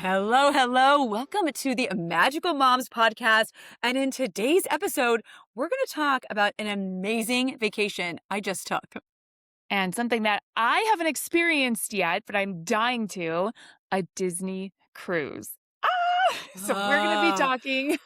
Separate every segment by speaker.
Speaker 1: Hello, hello. Welcome to the Magical Moms podcast. And in today's episode, we're going to talk about an amazing vacation I just took.
Speaker 2: And something that I haven't experienced yet, but I'm dying to, a Disney cruise. So we're going to be
Speaker 1: Ah,
Speaker 2: talking,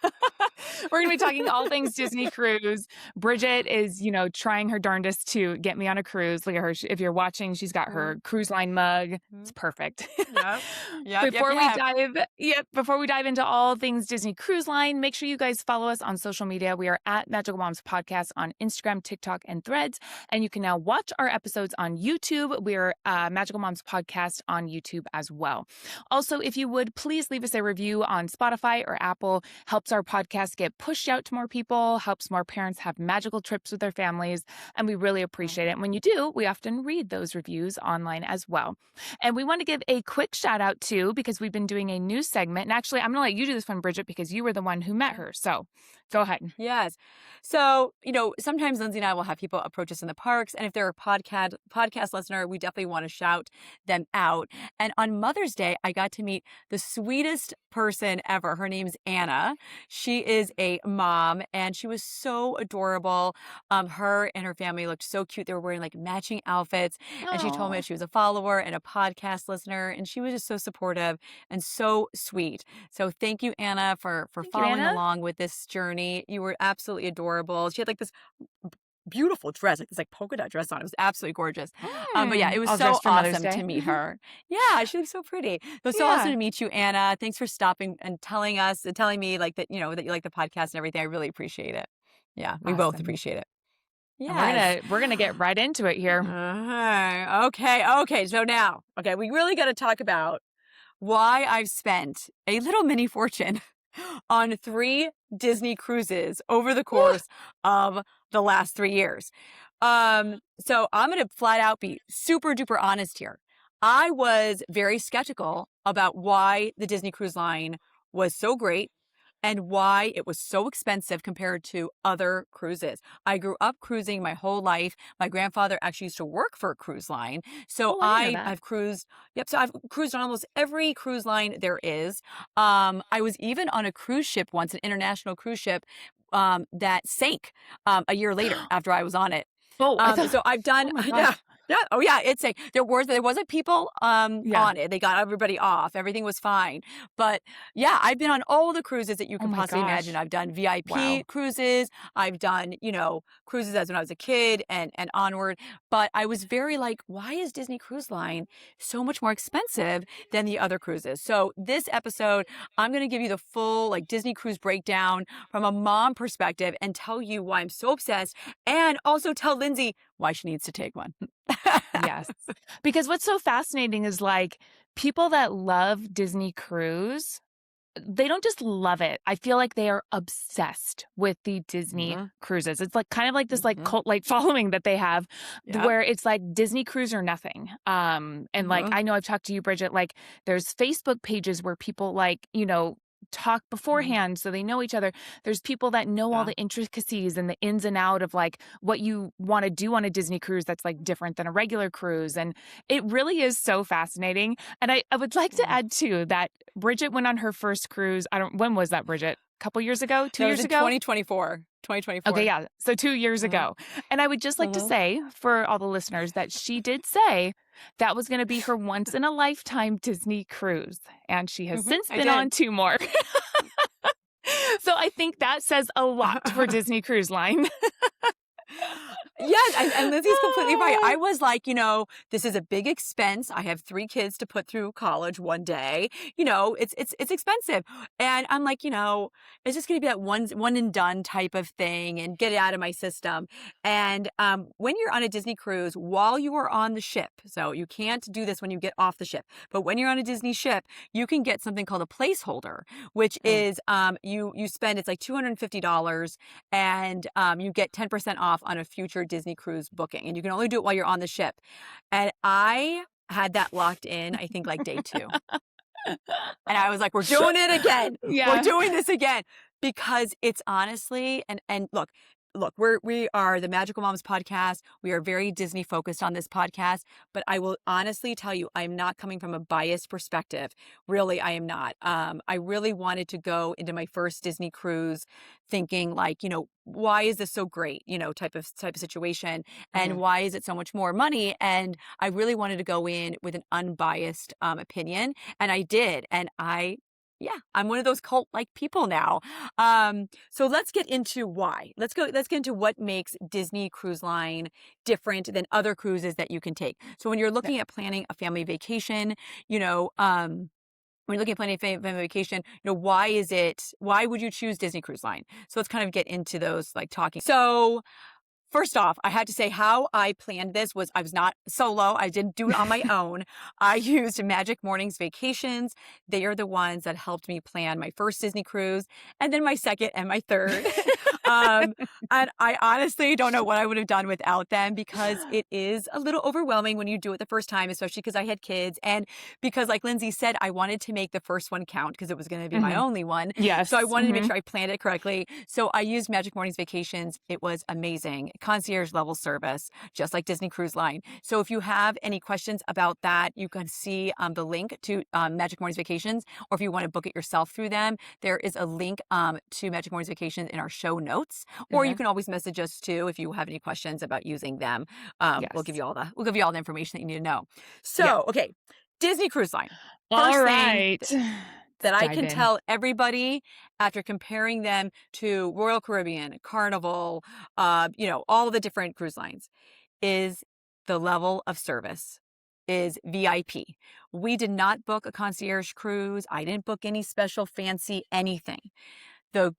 Speaker 2: we're going to be talking all things Disney cruise. Bridget is, trying her darndest to get me on a cruise. Look at her. If you're watching, she's got her
Speaker 1: mhm,
Speaker 2: cruise line mug. It's
Speaker 1: mhm.
Speaker 2: perfect.
Speaker 1: Yep, yep, yep, yep.
Speaker 2: Before we dive into all things Disney Cruise Line, make sure you guys follow us on social media. We are at Magical Moms Podcast on Instagram, TikTok, and Threads. And you can now watch our episodes on YouTube. We're Magical Moms Podcast on YouTube as well. Also, if you would, please leave us a review on Spotify or Apple. Helps our podcast get pushed out to more people, helps more parents have magical trips with their families, and we really appreciate it. And when you do, we often read those reviews online as well. And we want to give a quick shout out too, because we've been doing a new segment. And actually, I'm going to let you do this one, Bridget, because you were the one who met her. So go ahead.
Speaker 1: Yes. So, sometimes Lindsay and I will have people approach us in the parks. And if they're a podcast listener, we definitely want to shout them out. And on Mother's Day, I got to meet the sweetest person ever. Her name's Anna. She is a mom and she was so adorable. Her and her family looked so cute. They were wearing like matching outfits. And she told me
Speaker 2: Oh,
Speaker 1: that she was a follower and a podcast listener. And she was just so supportive and so sweet. So thank you, Anna, for
Speaker 2: thank you,
Speaker 1: following
Speaker 2: Anna.
Speaker 1: along with this journey. You were absolutely adorable. She had like this beautiful dress, like this like polka dot dress on. It was absolutely gorgeous. But yeah, it was
Speaker 2: All
Speaker 1: so
Speaker 2: dressed for Mother's
Speaker 1: awesome to
Speaker 2: Day.
Speaker 1: meet her. Yeah, she looks so pretty. It was so awesome
Speaker 2: Yeah.
Speaker 1: to meet you, Anna. Thanks for stopping and telling me like that, that you like the podcast and everything. I really appreciate it. Yeah, we both
Speaker 2: Awesome.
Speaker 1: appreciate it.
Speaker 2: And
Speaker 1: Yes.
Speaker 2: we're gonna get right into it here.
Speaker 1: Okay. So now, we really got to talk about why I've spent a little mini fortune on 3 Disney cruises over the
Speaker 2: Woo!
Speaker 1: course of the last 3 years. So I'm going to flat out be super duper honest here. I was very skeptical about why the Disney Cruise Line was so great and why it was so expensive compared to other cruises. I grew up cruising my whole life. My grandfather actually used to work for a cruise line. So
Speaker 2: Oh, I didn't know that.
Speaker 1: I've cruised. Yep. So I've cruised on almost every cruise line there is. I was even on a cruise ship once, an international cruise ship that sank a year later after I was on it.
Speaker 2: Oh, I thought
Speaker 1: So I've done,
Speaker 2: oh my
Speaker 1: yeah.
Speaker 2: gosh.
Speaker 1: Yeah. Oh yeah. It's a, there wasn't people
Speaker 2: Yeah.
Speaker 1: on it. They got everybody off. Everything was fine. But yeah, I've been on all the cruises that you
Speaker 2: Oh
Speaker 1: could
Speaker 2: my
Speaker 1: possibly imagine.
Speaker 2: gosh.
Speaker 1: I've done
Speaker 2: Wow.
Speaker 1: VIP cruises. I've done, cruises as when I was a kid and onward. But I was very like, why is Disney Cruise Line so much more expensive than the other cruises? So this episode, I'm going to give you the full like Disney cruise breakdown from a mom perspective and tell you why I'm so obsessed and also tell Lindsay why she needs to take one.
Speaker 2: Yes. Because what's so fascinating is like people that love Disney Cruise, they don't just love it. I feel like they are obsessed with the Disney
Speaker 1: Mhm,
Speaker 2: cruises. It's like kind of like this like
Speaker 1: mhm.
Speaker 2: cult like following that they have
Speaker 1: Yep.
Speaker 2: where it's like Disney cruise or nothing. And like
Speaker 1: Mhm,
Speaker 2: I know I've talked to you, Bridget, like there's Facebook pages where people like, talk
Speaker 1: mhm.
Speaker 2: beforehand so they know each other. There's people that know all
Speaker 1: Yeah.
Speaker 2: the intricacies and the ins and out of like what you want to do on a Disney cruise that's like different than a regular cruise. And it really is so fascinating. And I would like to
Speaker 1: Mm.
Speaker 2: add too that Bridget went on her first cruise. When was that, Bridget? A couple years ago? 2
Speaker 1: That was
Speaker 2: years
Speaker 1: in
Speaker 2: ago?
Speaker 1: 2024.
Speaker 2: Okay,
Speaker 1: 2024.
Speaker 2: yeah. So 2 years
Speaker 1: Mhm,
Speaker 2: ago. And I would just like to
Speaker 1: mhm.
Speaker 2: say for all the listeners that she did say that was going to be her once in a lifetime Disney cruise. And she has
Speaker 1: Mhm,
Speaker 2: since
Speaker 1: I
Speaker 2: been on
Speaker 1: did.
Speaker 2: 2 more. So I think that says a lot for Disney Cruise Line.
Speaker 1: Yes, and Lizzie's completely right. I was like, this is a big expense. I have 3 kids to put through college one day. It's expensive. And I'm like, it's just gonna be that one and done type of thing and get it out of my system. And when you're on a Disney cruise, while you are on the ship, so you can't do this when you get off the ship, but when you're on a Disney ship, you can get something called a placeholder, which
Speaker 2: Mm.
Speaker 1: is you spend it's like $250 and you get 10% off on a future Disney cruise booking. And you can only do it while you're on the ship. And I had that locked in, I think like day 2. And I was like, we're doing it again. We're
Speaker 2: Yeah.
Speaker 1: doing this again. Because it's honestly, and look, look, we are the Magical Moms podcast. We are very Disney focused on this podcast, but I will honestly tell you, I'm not coming from a biased perspective. Really, I am not. I really wanted to go into my first Disney cruise thinking like, why is this so great? Type of situation, and
Speaker 2: Mhm.
Speaker 1: why is it so much more money? And I really wanted to go in with an unbiased opinion, and I did, and yeah, I'm one of those cult like people now. So let's get into why. Let's get into what makes Disney Cruise Line different than other cruises that you can take. So when you're
Speaker 2: Yeah.
Speaker 1: looking at planning a family vacation, when you're looking at planning a family vacation, why would you choose Disney Cruise Line? So let's kind of get into those like talking. So first off, I had to say how I planned this was I was not solo. I didn't do it on my own. I used Magic Mornings Vacations. They are the ones that helped me plan my first Disney cruise and then my second and my third. um, and I honestly don't know what I would have done without them because it is a little overwhelming when you do it the first time, especially because I had kids. And because, like Lindsay said, I wanted to make the first one count because it was going to be my
Speaker 2: Mhm.
Speaker 1: only one. So I
Speaker 2: Yes.
Speaker 1: wanted to make
Speaker 2: Mhm.
Speaker 1: sure I planned it correctly. So I used Magic Mornings Vacations. It was amazing. Concierge level service, just like Disney Cruise Line. So if you have any questions about that, you can see the link to Magic Mornings Vacations, or if you want to book it yourself through them, there is a link to Magic Mornings Vacations in our show notes, or you
Speaker 2: Mhm.
Speaker 1: can always message us too if you have any questions about using them. We'll give
Speaker 2: Yes.
Speaker 1: you all the information that you need to know.
Speaker 2: Yeah.
Speaker 1: So, okay, Disney Cruise Line.
Speaker 2: All
Speaker 1: First thing
Speaker 2: right.
Speaker 1: that
Speaker 2: Let's
Speaker 1: I
Speaker 2: dive
Speaker 1: can
Speaker 2: in.
Speaker 1: tell everybody after comparing them to Royal Caribbean, Carnival, all the different cruise lines is the level of service is VIP. We did not book a concierge cruise. I didn't book any special fancy anything. The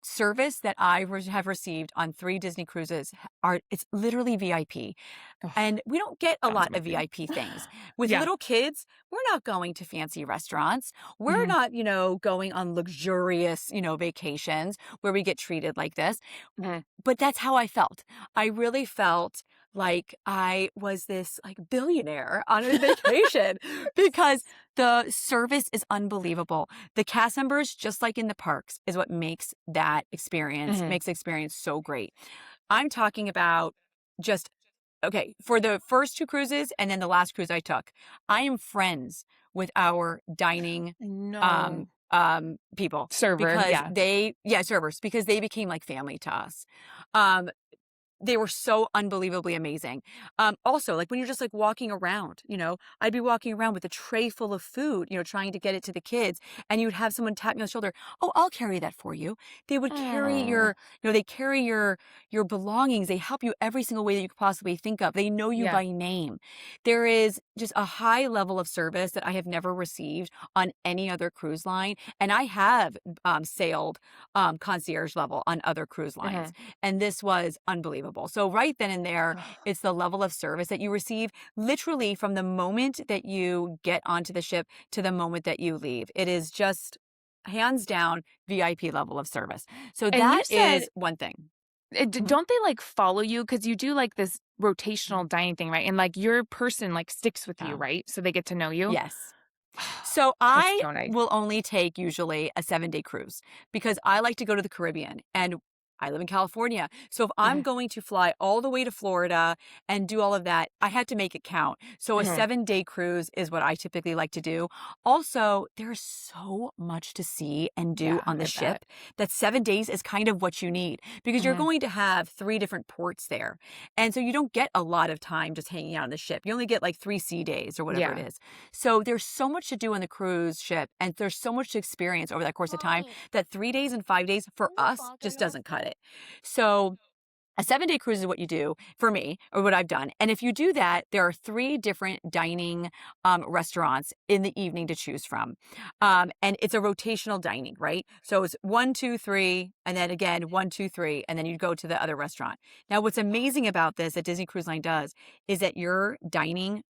Speaker 1: service that have received on 3 Disney cruises it's literally VIP.
Speaker 2: Oh,
Speaker 1: And we don't get a
Speaker 2: sounds
Speaker 1: lot of
Speaker 2: amazing.
Speaker 1: VIP things. With
Speaker 2: Yeah.
Speaker 1: little kids, we're not going to fancy restaurants. We're
Speaker 2: Mhm.
Speaker 1: not, going on luxurious, vacations where we get treated like this.
Speaker 2: Mhm.
Speaker 1: But that's how I felt. I really felt like I was this like billionaire on a vacation because the service is unbelievable. The cast members, just like in the parks, is what
Speaker 2: Mhm.
Speaker 1: makes the experience so great. I'm talking about just okay, for the first 2 cruises and then the last cruise I took, I am friends with our dining
Speaker 2: No.
Speaker 1: people
Speaker 2: Server,
Speaker 1: because
Speaker 2: yeah.
Speaker 1: servers, because they became like family to us. Um, they were so unbelievably amazing. Also, like when you're just like walking around, I'd be walking around with a tray full of food, trying to get it to the kids, and you'd have someone tap me on the shoulder. Oh, I'll carry that for you. They would carry
Speaker 2: Aw.
Speaker 1: they carry your belongings. They help you every single way that you could possibly think of. They know you
Speaker 2: Yeah.
Speaker 1: by name. There is just a high level of service that I have never received on any other cruise line, and I have sailed concierge level on other cruise lines.
Speaker 2: Mhm.
Speaker 1: And this was unbelievable. So right then and there, it's the level of service that you receive literally from the moment that you get onto the ship to the moment that you leave. It is just hands down VIP level of service. So
Speaker 2: And you
Speaker 1: that
Speaker 2: said,
Speaker 1: is one thing. Mhm.
Speaker 2: don't they like follow you? Because you do like this rotational dining thing, right? And like your person like sticks with you,
Speaker 1: Oh,
Speaker 2: right? So they get to know you.
Speaker 1: yes. So
Speaker 2: That's
Speaker 1: I
Speaker 2: so nice.
Speaker 1: will only take usually a 7-day cruise because I like to go to the Caribbean and I live in California. So if I'm
Speaker 2: Mhm.
Speaker 1: going to fly all the way to Florida and do all of that, I had to make it count. So a
Speaker 2: Mhm.
Speaker 1: 7-day cruise is what I typically like to do. Also, there's so much to see and do
Speaker 2: Yeah,
Speaker 1: on the
Speaker 2: I bet.
Speaker 1: ship that 7 days is kind of what you need because you're
Speaker 2: Mhm.
Speaker 1: going to have 3 different ports there. And so you don't get a lot of time just hanging out on the ship. You only get like 3 sea days or whatever it
Speaker 2: Yeah.
Speaker 1: is. So there's so much to do on the cruise ship and there's so much to experience over that course of time that 3 days and 5 days for us just doesn't cut it. So a 7-day cruise is what you do for me or what I've done. And if you do that, there are 3 different dining restaurants in the evening to choose from. And it's a rotational dining, right? So it's 1, 2, 3, and then again, 1, 2, 3, and then you go to the other restaurant. Now, what's amazing about this that Disney Cruise Line does is that your dining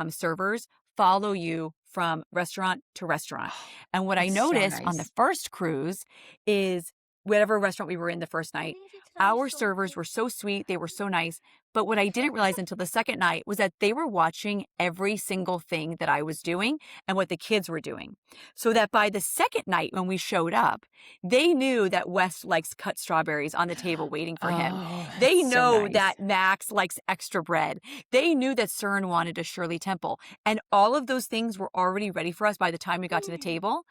Speaker 1: servers follow you from restaurant to restaurant. And what I
Speaker 2: That's so
Speaker 1: noticed on the
Speaker 2: nice.
Speaker 1: first cruise is whatever restaurant we were in the first night, our servers were so sweet. They were so nice. But what I didn't realize until the second night was that they were watching every single thing that I was doing and what the kids were doing. So that by the second night when we showed up, they knew that Wes likes cut strawberries on the table waiting for him.
Speaker 2: Oh,
Speaker 1: They
Speaker 2: that's so
Speaker 1: know
Speaker 2: nice.
Speaker 1: that Max likes extra bread. They knew that CERN wanted a Shirley Temple. And all of those things were already ready for us by the time we got to the table,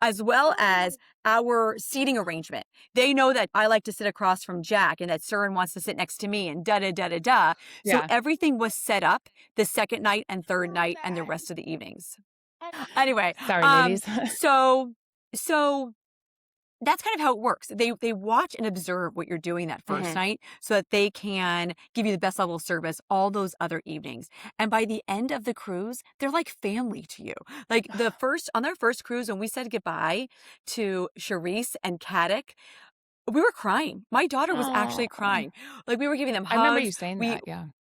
Speaker 1: as well as our seating arrangement. They know that I like to sit across from Jack and that CERN wants to sit next to me and da-da-da-da-da. So
Speaker 2: Yeah.
Speaker 1: everything was set up the second night and third night and the rest of the evenings. Anyway,
Speaker 2: Sorry, ladies.
Speaker 1: so that's kind of how it works. They watch and observe what you're doing that first night so that they can give you the best level of service all those other evenings. And by the end of the cruise, they're like family to you. Like on their first cruise, when we said goodbye to Charisse and Caddick, we were crying. My daughter was actually
Speaker 2: Oh,
Speaker 1: crying. Like we were giving them
Speaker 2: I remember you
Speaker 1: hugs.
Speaker 2: saying that.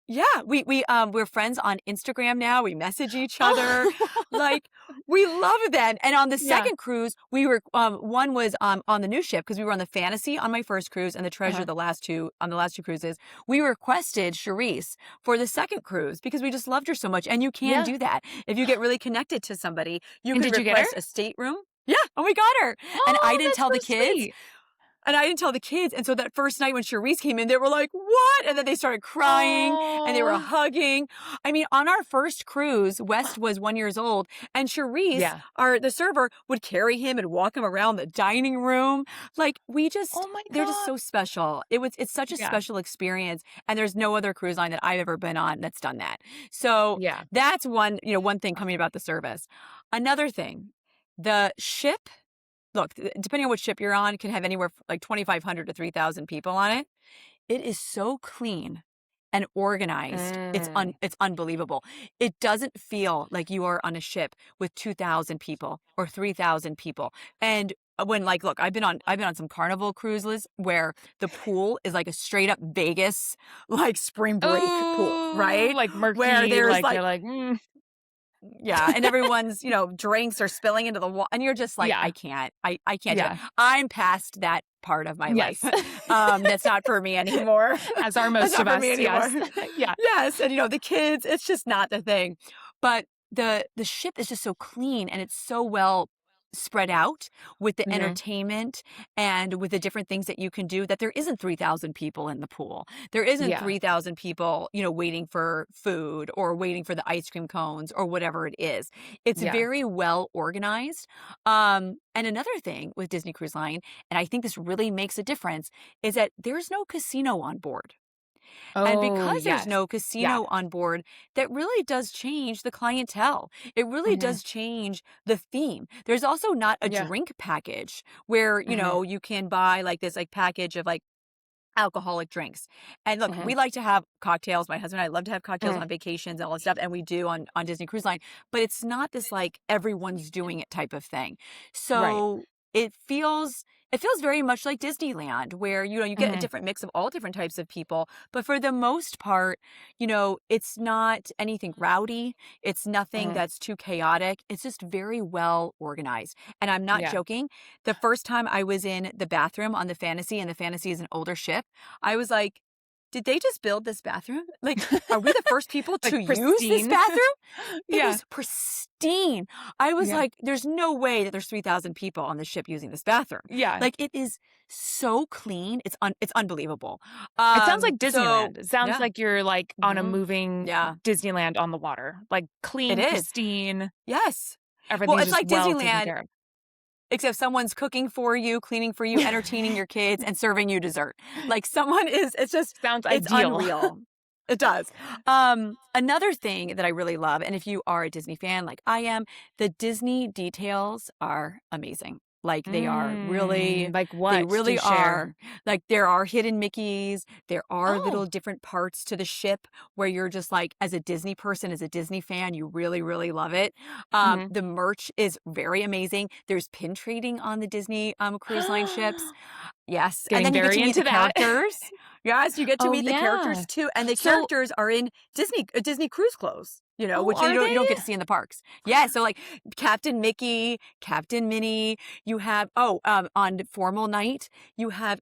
Speaker 2: Yeah.
Speaker 1: We're friends on Instagram now. We message each other. Like we love them. And on the
Speaker 2: Yeah.
Speaker 1: second cruise, we were one was on the new ship because we were on the Fantasy on my first cruise and the Treasure the last two cruises. We requested Charisse for the second cruise because we just loved her so much. And you can do that if you get really connected to somebody. You
Speaker 2: And
Speaker 1: can
Speaker 2: did you get her?
Speaker 1: request a stateroom. Yeah, and we got her. And I
Speaker 2: Oh,
Speaker 1: didn't
Speaker 2: that's
Speaker 1: tell the
Speaker 2: so
Speaker 1: kids.
Speaker 2: sweet.
Speaker 1: And I didn't tell the kids. And so that first night when Charisse came in, they were like, what? And then they started crying and they were
Speaker 2: Oh.
Speaker 1: hugging. I mean, on our first cruise, West was 1 year old and Charisse,
Speaker 2: Yeah.
Speaker 1: the server, would carry him and walk him around the dining room. Like
Speaker 2: Oh my
Speaker 1: they're just
Speaker 2: God.
Speaker 1: so special. It's such a
Speaker 2: Yeah.
Speaker 1: special experience. And there's no other cruise line that I've ever been on that's done that. So
Speaker 2: Yeah.
Speaker 1: that's one thing coming about the service. Another thing, the ship. Look, depending on what ship you're on, it can have anywhere from like 2,500 to 3,000 people on it. It is so clean and organized. It's unbelievable. It doesn't feel like you are on a ship with 2,000 people or 3,000 people. And look, I've been on some Carnival cruises where the pool is like a straight up Vegas like spring break pool, right?
Speaker 2: Like murky,
Speaker 1: Where there's
Speaker 2: you're like,
Speaker 1: yeah, and everyone's, drinks are spilling into the wall, and you're just like,
Speaker 2: Yeah.
Speaker 1: I can't do it.
Speaker 2: Yeah.
Speaker 1: I'm past that part of my
Speaker 2: Yes.
Speaker 1: life. That's not for me anymore.
Speaker 2: As are
Speaker 1: That's
Speaker 2: most
Speaker 1: not
Speaker 2: of
Speaker 1: for
Speaker 2: us.
Speaker 1: me
Speaker 2: Yes.
Speaker 1: anymore.
Speaker 2: Yeah.
Speaker 1: Yes, and the kids, it's just not the thing. But the ship is just so clean and it's so well spread out with the entertainment and with the different things that you can do that there isn't 3,000 people in the pool. There isn't
Speaker 2: Yeah.
Speaker 1: 3,000 people, waiting for food or waiting for the ice cream cones or whatever it is. It's
Speaker 2: Yeah.
Speaker 1: very well organized. And another thing with Disney Cruise Line, and I think this really makes a difference, is that there's no casino on board. And
Speaker 2: Oh,
Speaker 1: because there's
Speaker 2: yes.
Speaker 1: no
Speaker 2: Yeah.
Speaker 1: casino on board, that really does change the clientele. It really does change the theme. There's also not a
Speaker 2: Yeah.
Speaker 1: drink package where, you can buy like this like package of like alcoholic drinks. And look, we like to have cocktails. My husband and I love to have cocktails on vacations and all that stuff. And we do on Disney Cruise Line, but it's not this like everyone's doing it type of thing. So it feels very much like Disneyland where, you get a different mix of all different types of people. But for the most part, it's not anything rowdy. It's nothing that's too chaotic. It's just very well organized. And I'm not
Speaker 2: Yeah.
Speaker 1: joking. The first time I was in the bathroom on the Fantasy, and the Fantasy is an older ship, I was like, did they just build this bathroom? Like, are we the first people to use this
Speaker 2: pristine.
Speaker 1: bathroom? It
Speaker 2: Yeah.
Speaker 1: was pristine. I was
Speaker 2: Yeah.
Speaker 1: like, there's no way that there's 3,000 people on the ship using this bathroom.
Speaker 2: Yeah.
Speaker 1: Like, it is so clean. It's unbelievable.
Speaker 2: It sounds like
Speaker 1: So,
Speaker 2: Disneyland. It sounds
Speaker 1: yeah.
Speaker 2: like you're like on a
Speaker 1: Mhm.
Speaker 2: moving
Speaker 1: Yeah.
Speaker 2: Disneyland on the water. Like clean,
Speaker 1: It is.
Speaker 2: pristine.
Speaker 1: Yes.
Speaker 2: Everything's
Speaker 1: It's
Speaker 2: just
Speaker 1: like
Speaker 2: well taken
Speaker 1: Disneyland,
Speaker 2: care of.
Speaker 1: except someone's cooking for you, cleaning for you, entertaining your kids, and serving you dessert. Like it's just,
Speaker 2: Sounds
Speaker 1: it's
Speaker 2: ideal.
Speaker 1: unreal. It does. Another thing that I really love, and if you are a Disney fan like I am, the Disney details are amazing. Like they are really,
Speaker 2: Like what?
Speaker 1: they
Speaker 2: Do
Speaker 1: really
Speaker 2: you share?
Speaker 1: are. Like there are hidden Mickeys. There are little
Speaker 2: Oh.
Speaker 1: different parts to the ship where you're just like, as a Disney person, as a Disney fan, you really, really love it. The merch is very amazing. There's pin trading on the Disney cruise line ships. Yes. And
Speaker 2: Getting
Speaker 1: then you get
Speaker 2: very
Speaker 1: to meet
Speaker 2: into
Speaker 1: the
Speaker 2: that.
Speaker 1: characters. Yes, you get to
Speaker 2: Oh,
Speaker 1: meet the
Speaker 2: yeah.
Speaker 1: characters too. And the
Speaker 2: So
Speaker 1: characters are in Disney cruise clothes.
Speaker 2: Oh,
Speaker 1: which you
Speaker 2: are
Speaker 1: don't
Speaker 2: they?
Speaker 1: get to see in the parks. Yeah, so like Captain Mickey, Captain Minnie, you have on formal night, you have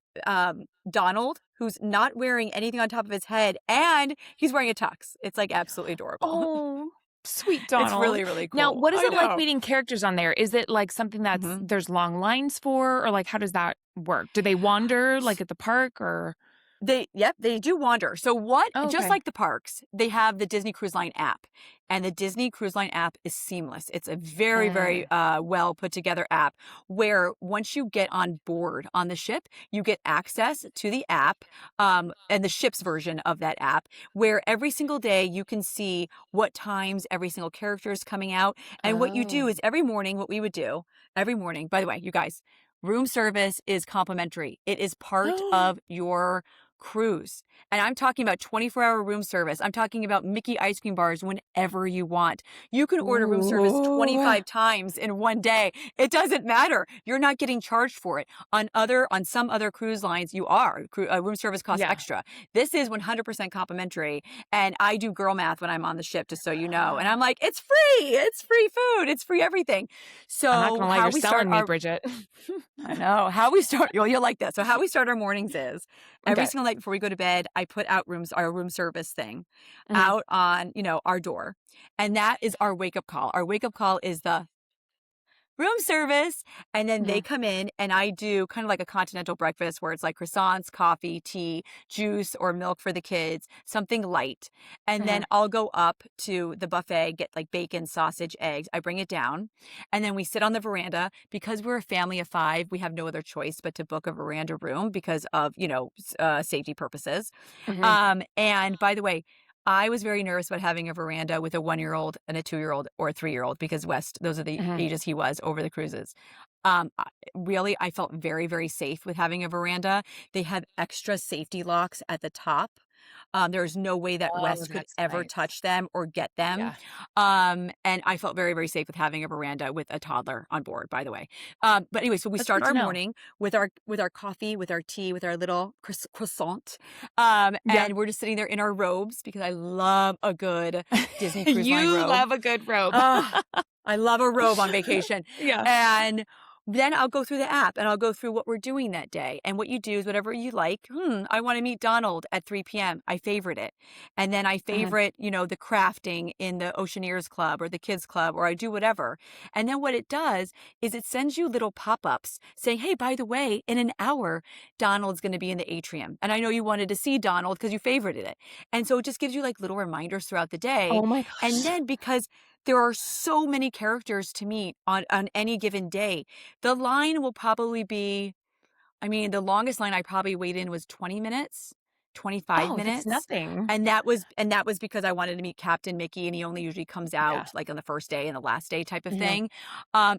Speaker 1: Donald who's not wearing anything on top of his head and he's wearing a tux. It's like absolutely adorable.
Speaker 2: Oh, sweet
Speaker 1: It's
Speaker 2: Donald.
Speaker 1: really, really
Speaker 2: Now,
Speaker 1: cool.
Speaker 2: what is
Speaker 1: I
Speaker 2: it like
Speaker 1: know.
Speaker 2: meeting characters on there? Is it like something that's
Speaker 1: Mhm.
Speaker 2: there's long lines for, or like how does that work? Do they wander like at the park or?
Speaker 1: They do wander. So
Speaker 2: Oh,
Speaker 1: just
Speaker 2: okay.
Speaker 1: like the parks, they have the Disney Cruise Line app, and the Disney Cruise Line app is seamless. It's a very, very
Speaker 2: Mm.
Speaker 1: well put together app where once you get on board on the ship, you get access to the app, and the ship's version of that app, where every single day you can see what times every single character is coming out. And what you do
Speaker 2: Oh.
Speaker 1: is every morning, what we would do every morning, by the way, you guys, room service is complimentary. It is part of your cruise. And I'm talking about 24-hour room service. I'm talking about Mickey ice cream bars whenever you want. You can order room service
Speaker 2: Ooh.
Speaker 1: 25 times in one day. It doesn't matter. You're not getting charged for it. On some other cruise lines, you are. Room service costs
Speaker 2: Yeah.
Speaker 1: extra. This is 100% complimentary. And I do girl math when I'm on the ship, just so you know. And I'm like, it's free. It's free food. It's free everything.
Speaker 2: I'm not
Speaker 1: So
Speaker 2: gonna lie,
Speaker 1: how
Speaker 2: you're
Speaker 1: we start
Speaker 2: selling me,
Speaker 1: our
Speaker 2: Bridget.
Speaker 1: I know. How we start, you'll like this. So how we start our mornings is every
Speaker 2: Okay.
Speaker 1: single night before we go to bed, I put out our room service thing
Speaker 2: Mhm.
Speaker 1: out on, our door. And that is our wake up call. Our wake up call is the room service. And then they
Speaker 2: Mhm.
Speaker 1: come in and I do kind of like a continental breakfast where it's like croissants, coffee, tea, juice, or milk for the kids, something light. And then
Speaker 2: Mhm.
Speaker 1: I'll go up to the buffet, get like bacon, sausage, eggs. I bring it down. And then we sit on the veranda. Because we're a family of 5, we have no other choice but to book a veranda room because of, safety purposes.
Speaker 2: Mhm.
Speaker 1: And by the way, I was very nervous about having a veranda with a 1-year-old and a 2-year-old or a 3-year-old because West, those are the
Speaker 2: Mhm.
Speaker 1: ages he was over the cruises. Really, I felt very, very safe with having a veranda. They have extra safety locks at the top. There's no way that
Speaker 2: Oh,
Speaker 1: West could
Speaker 2: that's
Speaker 1: ever
Speaker 2: nice.
Speaker 1: touch them or get them.
Speaker 2: Yeah.
Speaker 1: And I felt very, very safe with having a veranda with a toddler on board, by the way. But anyway, so we
Speaker 2: That's
Speaker 1: start
Speaker 2: good to
Speaker 1: our
Speaker 2: know.
Speaker 1: morning with our coffee, with our tea, with our little croissant.
Speaker 2: Yeah.
Speaker 1: And we're just sitting there in our robes because I love a good Disney Cruise Line
Speaker 2: You
Speaker 1: robe.
Speaker 2: love a good robe.
Speaker 1: Ugh, I love a robe on vacation.
Speaker 2: Yeah.
Speaker 1: And then I'll go through the app and I'll go through what we're doing that day. And what you do is whatever you like. I want to meet Donald at 3 p.m. I favorite it. And then I
Speaker 2: Mhm.
Speaker 1: favorite, the crafting in the Oceaneers Club or the Kids Club, or I do whatever. And then what it does is it sends you little pop-ups saying, hey, by the way, in an hour, Donald's going to be in the atrium. And I know you wanted to see Donald because you favorited it. And so it just gives you like little reminders throughout the day.
Speaker 2: Oh my
Speaker 1: And
Speaker 2: gosh.
Speaker 1: then because there are so many characters to meet on any given day, the line will probably be, the longest line I probably waited in was 20 minutes, 25
Speaker 2: Oh, that's
Speaker 1: minutes.
Speaker 2: nothing.
Speaker 1: And that was because I wanted to meet Captain Mickey, and he only usually comes
Speaker 2: Yeah.
Speaker 1: out like on the first day and the last day type of
Speaker 2: Mhm.
Speaker 1: thing.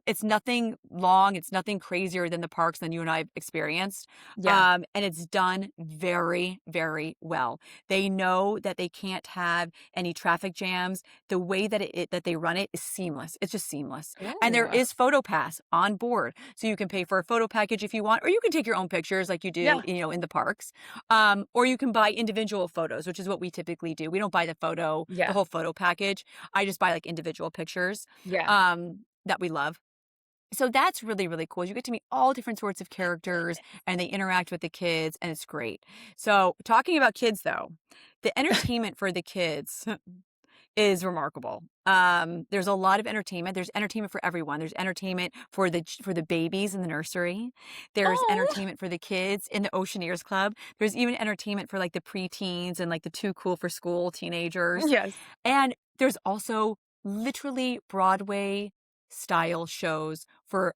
Speaker 1: It's nothing long, it's nothing crazier than the parks than you and I have experienced.
Speaker 2: Yeah.
Speaker 1: And it's done very, very well. They know that they can't have any traffic jams. The way that that they run it is seamless. It's just seamless. And there
Speaker 2: Ooh.
Speaker 1: is PhotoPass on board. So you can pay for a photo package if you want, or you can take your own pictures like you do,
Speaker 2: Yeah.
Speaker 1: in the parks. Or you can buy individual photos, which is what we typically do. We don't buy the
Speaker 2: Yeah.
Speaker 1: whole photo package. I just buy like individual pictures
Speaker 2: Yeah.
Speaker 1: that we love. So that's really, really cool. You get to meet all different sorts of characters and they interact with the kids, and it's great. So, talking about kids though, the entertainment for the kids is remarkable. There's a lot of entertainment. There's entertainment for everyone. There's entertainment for the babies in the nursery. There's
Speaker 2: Oh.
Speaker 1: entertainment for the kids in the Oceaneers Club. There's even entertainment for like the preteens and like the too cool for school teenagers.
Speaker 2: Yes.
Speaker 1: And there's also literally Broadway style shows for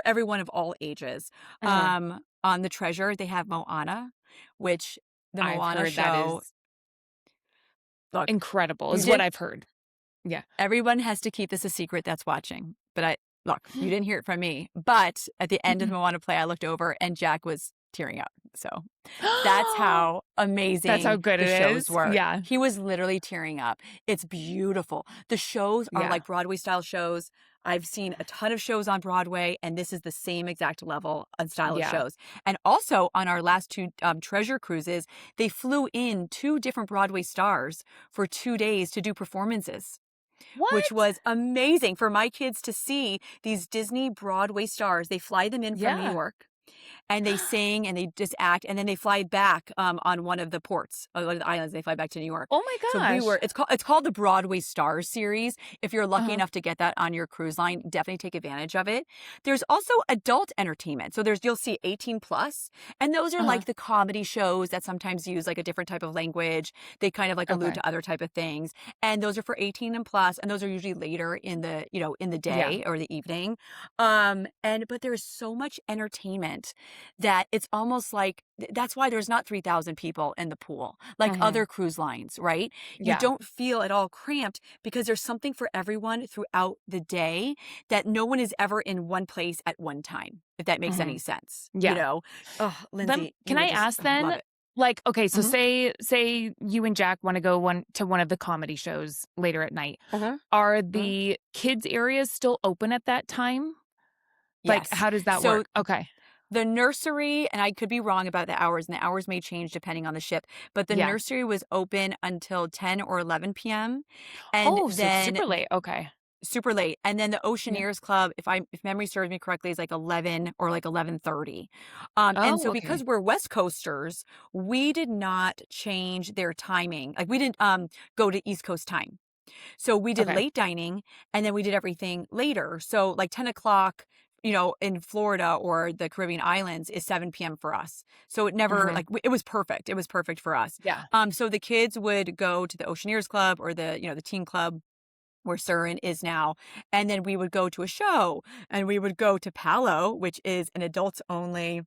Speaker 1: everyone of all ages.
Speaker 2: Mhm.
Speaker 1: On the Treasure, they have Moana, which the
Speaker 2: I've
Speaker 1: Moana
Speaker 2: heard that
Speaker 1: show,
Speaker 2: is
Speaker 1: look,
Speaker 2: incredible,
Speaker 1: you
Speaker 2: is what
Speaker 1: did
Speaker 2: I've heard. Yeah.
Speaker 1: everyone has to keep this a secret that's watching. But look, you didn't hear it from me. But at the end of the Moana play, I looked over and Jack was tearing up. So that's how
Speaker 2: That's how
Speaker 1: amazing
Speaker 2: good
Speaker 1: the
Speaker 2: it
Speaker 1: shows
Speaker 2: is?
Speaker 1: were.
Speaker 2: Yeah.
Speaker 1: He was literally tearing up. It's beautiful. The shows are
Speaker 2: Yeah.
Speaker 1: like Broadway style shows. I've seen a ton of shows on Broadway, and this is the same exact level and style of
Speaker 2: Yeah.
Speaker 1: shows. And also on our last 2 treasure cruises, they flew in 2 different Broadway stars for 2 days to do performances. which
Speaker 2: What?
Speaker 1: was amazing for my kids to see these Disney Broadway stars. They fly them in from New
Speaker 2: Yeah.
Speaker 1: York and they sing and they just act, and then they fly back on one of the ports, one of the islands. They fly back to New York.
Speaker 2: Oh my
Speaker 1: So
Speaker 2: gosh.
Speaker 1: it's called the Broadway Stars series. If you're lucky
Speaker 2: Uh-huh.
Speaker 1: enough to get that on your cruise line, definitely take advantage of it. There's also adult entertainment. So you'll see 18 plus, and those are
Speaker 2: Uh-huh.
Speaker 1: like the comedy shows that sometimes use like a different type of language. They kind of like allude
Speaker 2: Okay.
Speaker 1: to other type of things, and those are for 18 and plus, and those are usually later in the in the
Speaker 2: Yeah.
Speaker 1: day or the evening. And but there's so much entertainment that it's almost like that's why there's not 3,000 people in the pool like
Speaker 2: Mhm.
Speaker 1: other cruise lines, right? You
Speaker 2: Yeah.
Speaker 1: don't feel at all cramped because there's something for everyone throughout the day that no one is ever in one place at one time, if that makes any
Speaker 2: Mhm.
Speaker 1: sense,
Speaker 2: Yeah.
Speaker 1: Oh,
Speaker 2: Then
Speaker 1: Lindsay,
Speaker 2: can
Speaker 1: you
Speaker 2: I
Speaker 1: would just
Speaker 2: ask
Speaker 1: love
Speaker 2: then,
Speaker 1: it.
Speaker 2: like, okay, so
Speaker 1: Mhm,
Speaker 2: say you and Jack wanna go one of the comedy shows later at night.
Speaker 1: mhm,
Speaker 2: Are
Speaker 1: mhm.
Speaker 2: the kids areas still open at that time? Like,
Speaker 1: Yes.
Speaker 2: how does that
Speaker 1: So
Speaker 2: work? Okay.
Speaker 1: the nursery, and I could be wrong about the hours, and the hours may change depending on the ship, but the
Speaker 2: Yeah.
Speaker 1: nursery was open until 10 or 11 p.m. And
Speaker 2: Oh, so it's
Speaker 1: then
Speaker 2: super late. Okay.
Speaker 1: super late. And then the
Speaker 2: Yeah.
Speaker 1: Oceaneers Club, if memory serves me correctly, is like 11 or like 11:30. And
Speaker 2: Oh,
Speaker 1: so
Speaker 2: okay.
Speaker 1: because we're West Coasters, we did not change their timing. Like we didn't go to East Coast time. So we did
Speaker 2: Okay.
Speaker 1: late dining and then we did everything later. So like 10 o'clock, in Florida or the Caribbean islands is 7 p.m. for us. So it never
Speaker 2: Mhm.
Speaker 1: like it was perfect. It was perfect for us.
Speaker 2: Yeah.
Speaker 1: So the kids would go to the Oceaneers Club or the teen club where Surin is now. And then we would go to a show and we would go to Palo, which is an adults only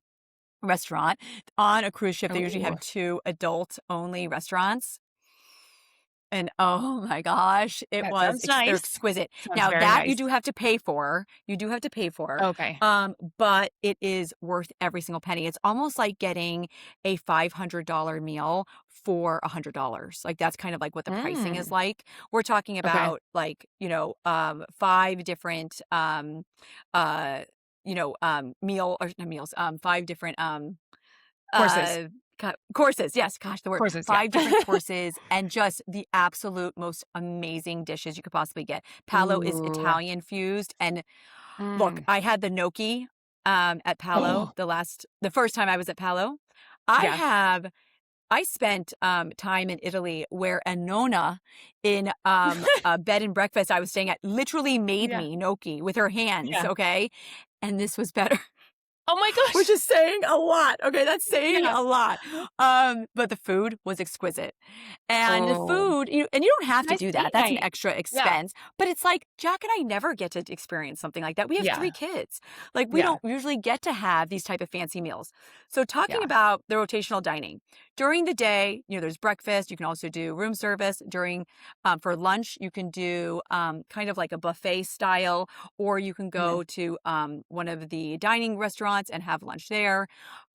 Speaker 1: restaurant. On a cruise ship, they usually
Speaker 2: Ooh,
Speaker 1: have two adult only restaurants. And oh my gosh,
Speaker 2: that sounds
Speaker 1: they're
Speaker 2: nice.
Speaker 1: exquisite.
Speaker 2: Sounds
Speaker 1: Now
Speaker 2: very
Speaker 1: that you
Speaker 2: nice.
Speaker 1: do have to pay for. You do have to pay for.
Speaker 2: Okay.
Speaker 1: But it is worth every single penny. It's almost like getting a $500 meal for $100. Like that's kind of like what the pricing is
Speaker 2: Mm.
Speaker 1: like. We're talking
Speaker 2: Okay.
Speaker 1: about like, five different meal or not meals, five different
Speaker 2: Courses.
Speaker 1: courses, yes, gosh, the word.
Speaker 2: Courses, yeah.
Speaker 1: 5 different courses and just the absolute most amazing dishes you could possibly get. Palo is
Speaker 2: Ooh.
Speaker 1: Italian fused, and look,
Speaker 2: Mm.
Speaker 1: I had the gnocchi, at Palo
Speaker 2: Oh,
Speaker 1: the first time I was at Palo.
Speaker 2: yeah.
Speaker 1: I spent, time in Italy where a nonna in, a bed and breakfast I was staying at literally made
Speaker 2: Yeah.
Speaker 1: me gnocchi with her hands,
Speaker 2: Yeah.
Speaker 1: okay? And this was better.
Speaker 2: Oh my
Speaker 1: Which
Speaker 2: gosh.
Speaker 1: is saying a lot, okay? That's saying
Speaker 2: Yeah.
Speaker 1: a lot. But the food was exquisite. And the
Speaker 2: Oh,
Speaker 1: food and you don't have to
Speaker 2: nice
Speaker 1: do that,
Speaker 2: date
Speaker 1: that's an
Speaker 2: night.
Speaker 1: extra
Speaker 2: Yeah.
Speaker 1: expense, but it's like, Jack and I never get to experience something like that. We have 3
Speaker 2: Yeah.
Speaker 1: kids. Like, we
Speaker 2: Yeah.
Speaker 1: don't usually get to have these type of fancy meals. So talking
Speaker 2: Yeah.
Speaker 1: about the rotational dining, during the day, there's breakfast, you can also do room service. For lunch, you can do, kind of like a buffet style, or you can
Speaker 2: Mhm.
Speaker 1: go to, one of the dining restaurants and have lunch there.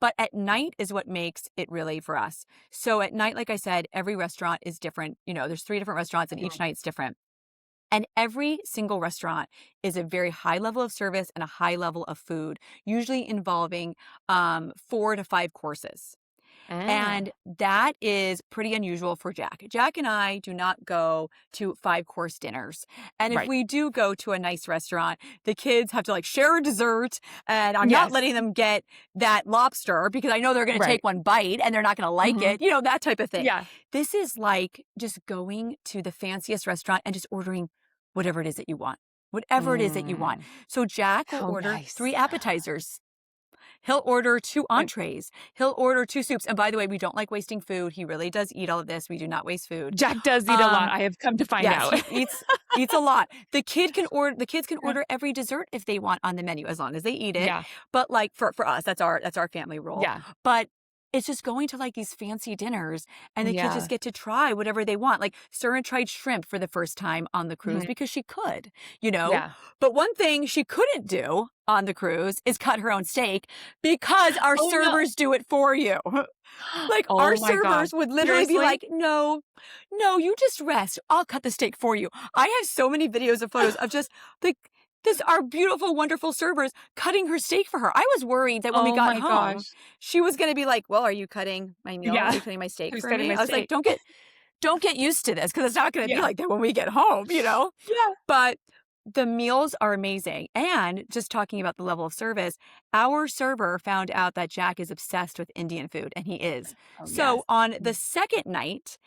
Speaker 1: But at night is what makes it really for us. So at night, like I said, every restaurant is different. There's 3 different restaurants and each
Speaker 2: Mhm.
Speaker 1: night's different. And every single restaurant is a very high level of service and a high level of food, usually involving 4 to 5 courses.
Speaker 2: Mm.
Speaker 1: And that is pretty unusual for Jack. Jack and I do not go to 5 course dinners. And if
Speaker 2: Right.
Speaker 1: we do go to a nice restaurant, the kids have to like share a dessert. And I'm not
Speaker 2: Yes.
Speaker 1: letting them get that lobster because I know they're going to
Speaker 2: Right.
Speaker 1: take one bite and they're not going to like
Speaker 2: Mhm.
Speaker 1: it, that type of thing.
Speaker 2: Yeah.
Speaker 1: This is like just going to the fanciest restaurant and just ordering whatever it is that you want. Whatever it is that you want.
Speaker 2: Mm.
Speaker 1: So Jack will
Speaker 2: How
Speaker 1: order
Speaker 2: nice.
Speaker 1: 3 appetizers. He'll order 2
Speaker 2: And
Speaker 1: entrees. He'll order 2 soups, and by the way, we don't like wasting food. He really does eat all of this. We do not waste food.
Speaker 2: Jack does eat a lot,
Speaker 1: Um,
Speaker 2: I have come to find
Speaker 1: yes,
Speaker 2: out.
Speaker 1: he eats a lot. The kids can
Speaker 2: Yeah.
Speaker 1: order every dessert if they want on the menu as long as they eat it.
Speaker 2: Yeah.
Speaker 1: But like for us, that's our family rule.
Speaker 2: Yeah.
Speaker 1: But it's just going to like these fancy dinners and the kids just
Speaker 2: Yeah.
Speaker 1: get to try whatever they want. Like Sarah tried shrimp for the first time on the cruise
Speaker 2: Mhm.
Speaker 1: because she could, you know.
Speaker 2: Yeah.
Speaker 1: But one thing she couldn't do on the cruise is cut her own steak because our
Speaker 2: Oh, no.
Speaker 1: servers do it for you. Like our
Speaker 2: Oh my gosh.
Speaker 1: servers would literally be
Speaker 2: Seriously?
Speaker 1: like, "No, no, you just rest. I'll cut the steak for you." I have so many videos and photos of just like this our beautiful, wonderful servers cutting her steak for her. I was worried that when we
Speaker 2: Oh
Speaker 1: got
Speaker 2: my
Speaker 1: home,
Speaker 2: gosh.
Speaker 1: she was going to be like, "Well, are you cutting my meal? Are
Speaker 2: Yeah.
Speaker 1: you cutting my steak
Speaker 2: Who's
Speaker 1: for
Speaker 2: cutting
Speaker 1: me?"
Speaker 2: my
Speaker 1: I was like,
Speaker 2: steak?
Speaker 1: don't get used to this because it's not going to be
Speaker 2: Yeah.
Speaker 1: like that when we get home,
Speaker 2: Yeah.
Speaker 1: But the meals are amazing. And just talking about the level of service, our server found out that Jack is obsessed with Indian food, and he is.
Speaker 2: Oh,
Speaker 1: So
Speaker 2: yes.
Speaker 1: on the second night,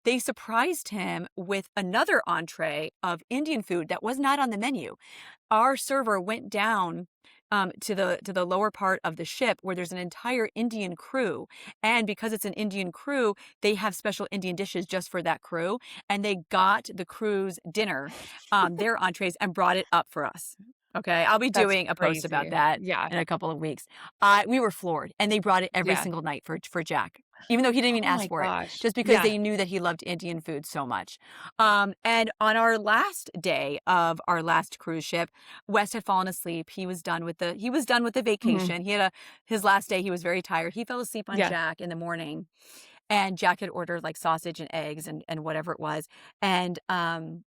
Speaker 1: they surprised him with another entree of Indian food that was not on the menu. Our server went down to the lower part of the ship where there's an entire Indian crew, and because it's an Indian crew, they have special Indian dishes just for that crew, and they got the crew's dinner, their entrees, and brought it up for us. Okay, I'll be
Speaker 2: That's
Speaker 1: doing a post about
Speaker 2: crazy.
Speaker 1: that
Speaker 2: Yeah.
Speaker 1: in a couple of weeks. We were floored, and they brought it every
Speaker 2: Yeah.
Speaker 1: single night for Jack, even though he didn't even
Speaker 2: Oh
Speaker 1: ask
Speaker 2: my
Speaker 1: for it,
Speaker 2: gosh.
Speaker 1: just because
Speaker 2: Yeah.
Speaker 1: they knew that he loved Indian food so much. And on our last day of our last cruise ship, West had fallen asleep. He was done with the
Speaker 2: Mhm.
Speaker 1: vacation. His last day. He was very tired. He fell asleep on
Speaker 2: Yeah.
Speaker 1: Jack in the morning, and Jack had ordered like sausage and eggs and whatever it was. And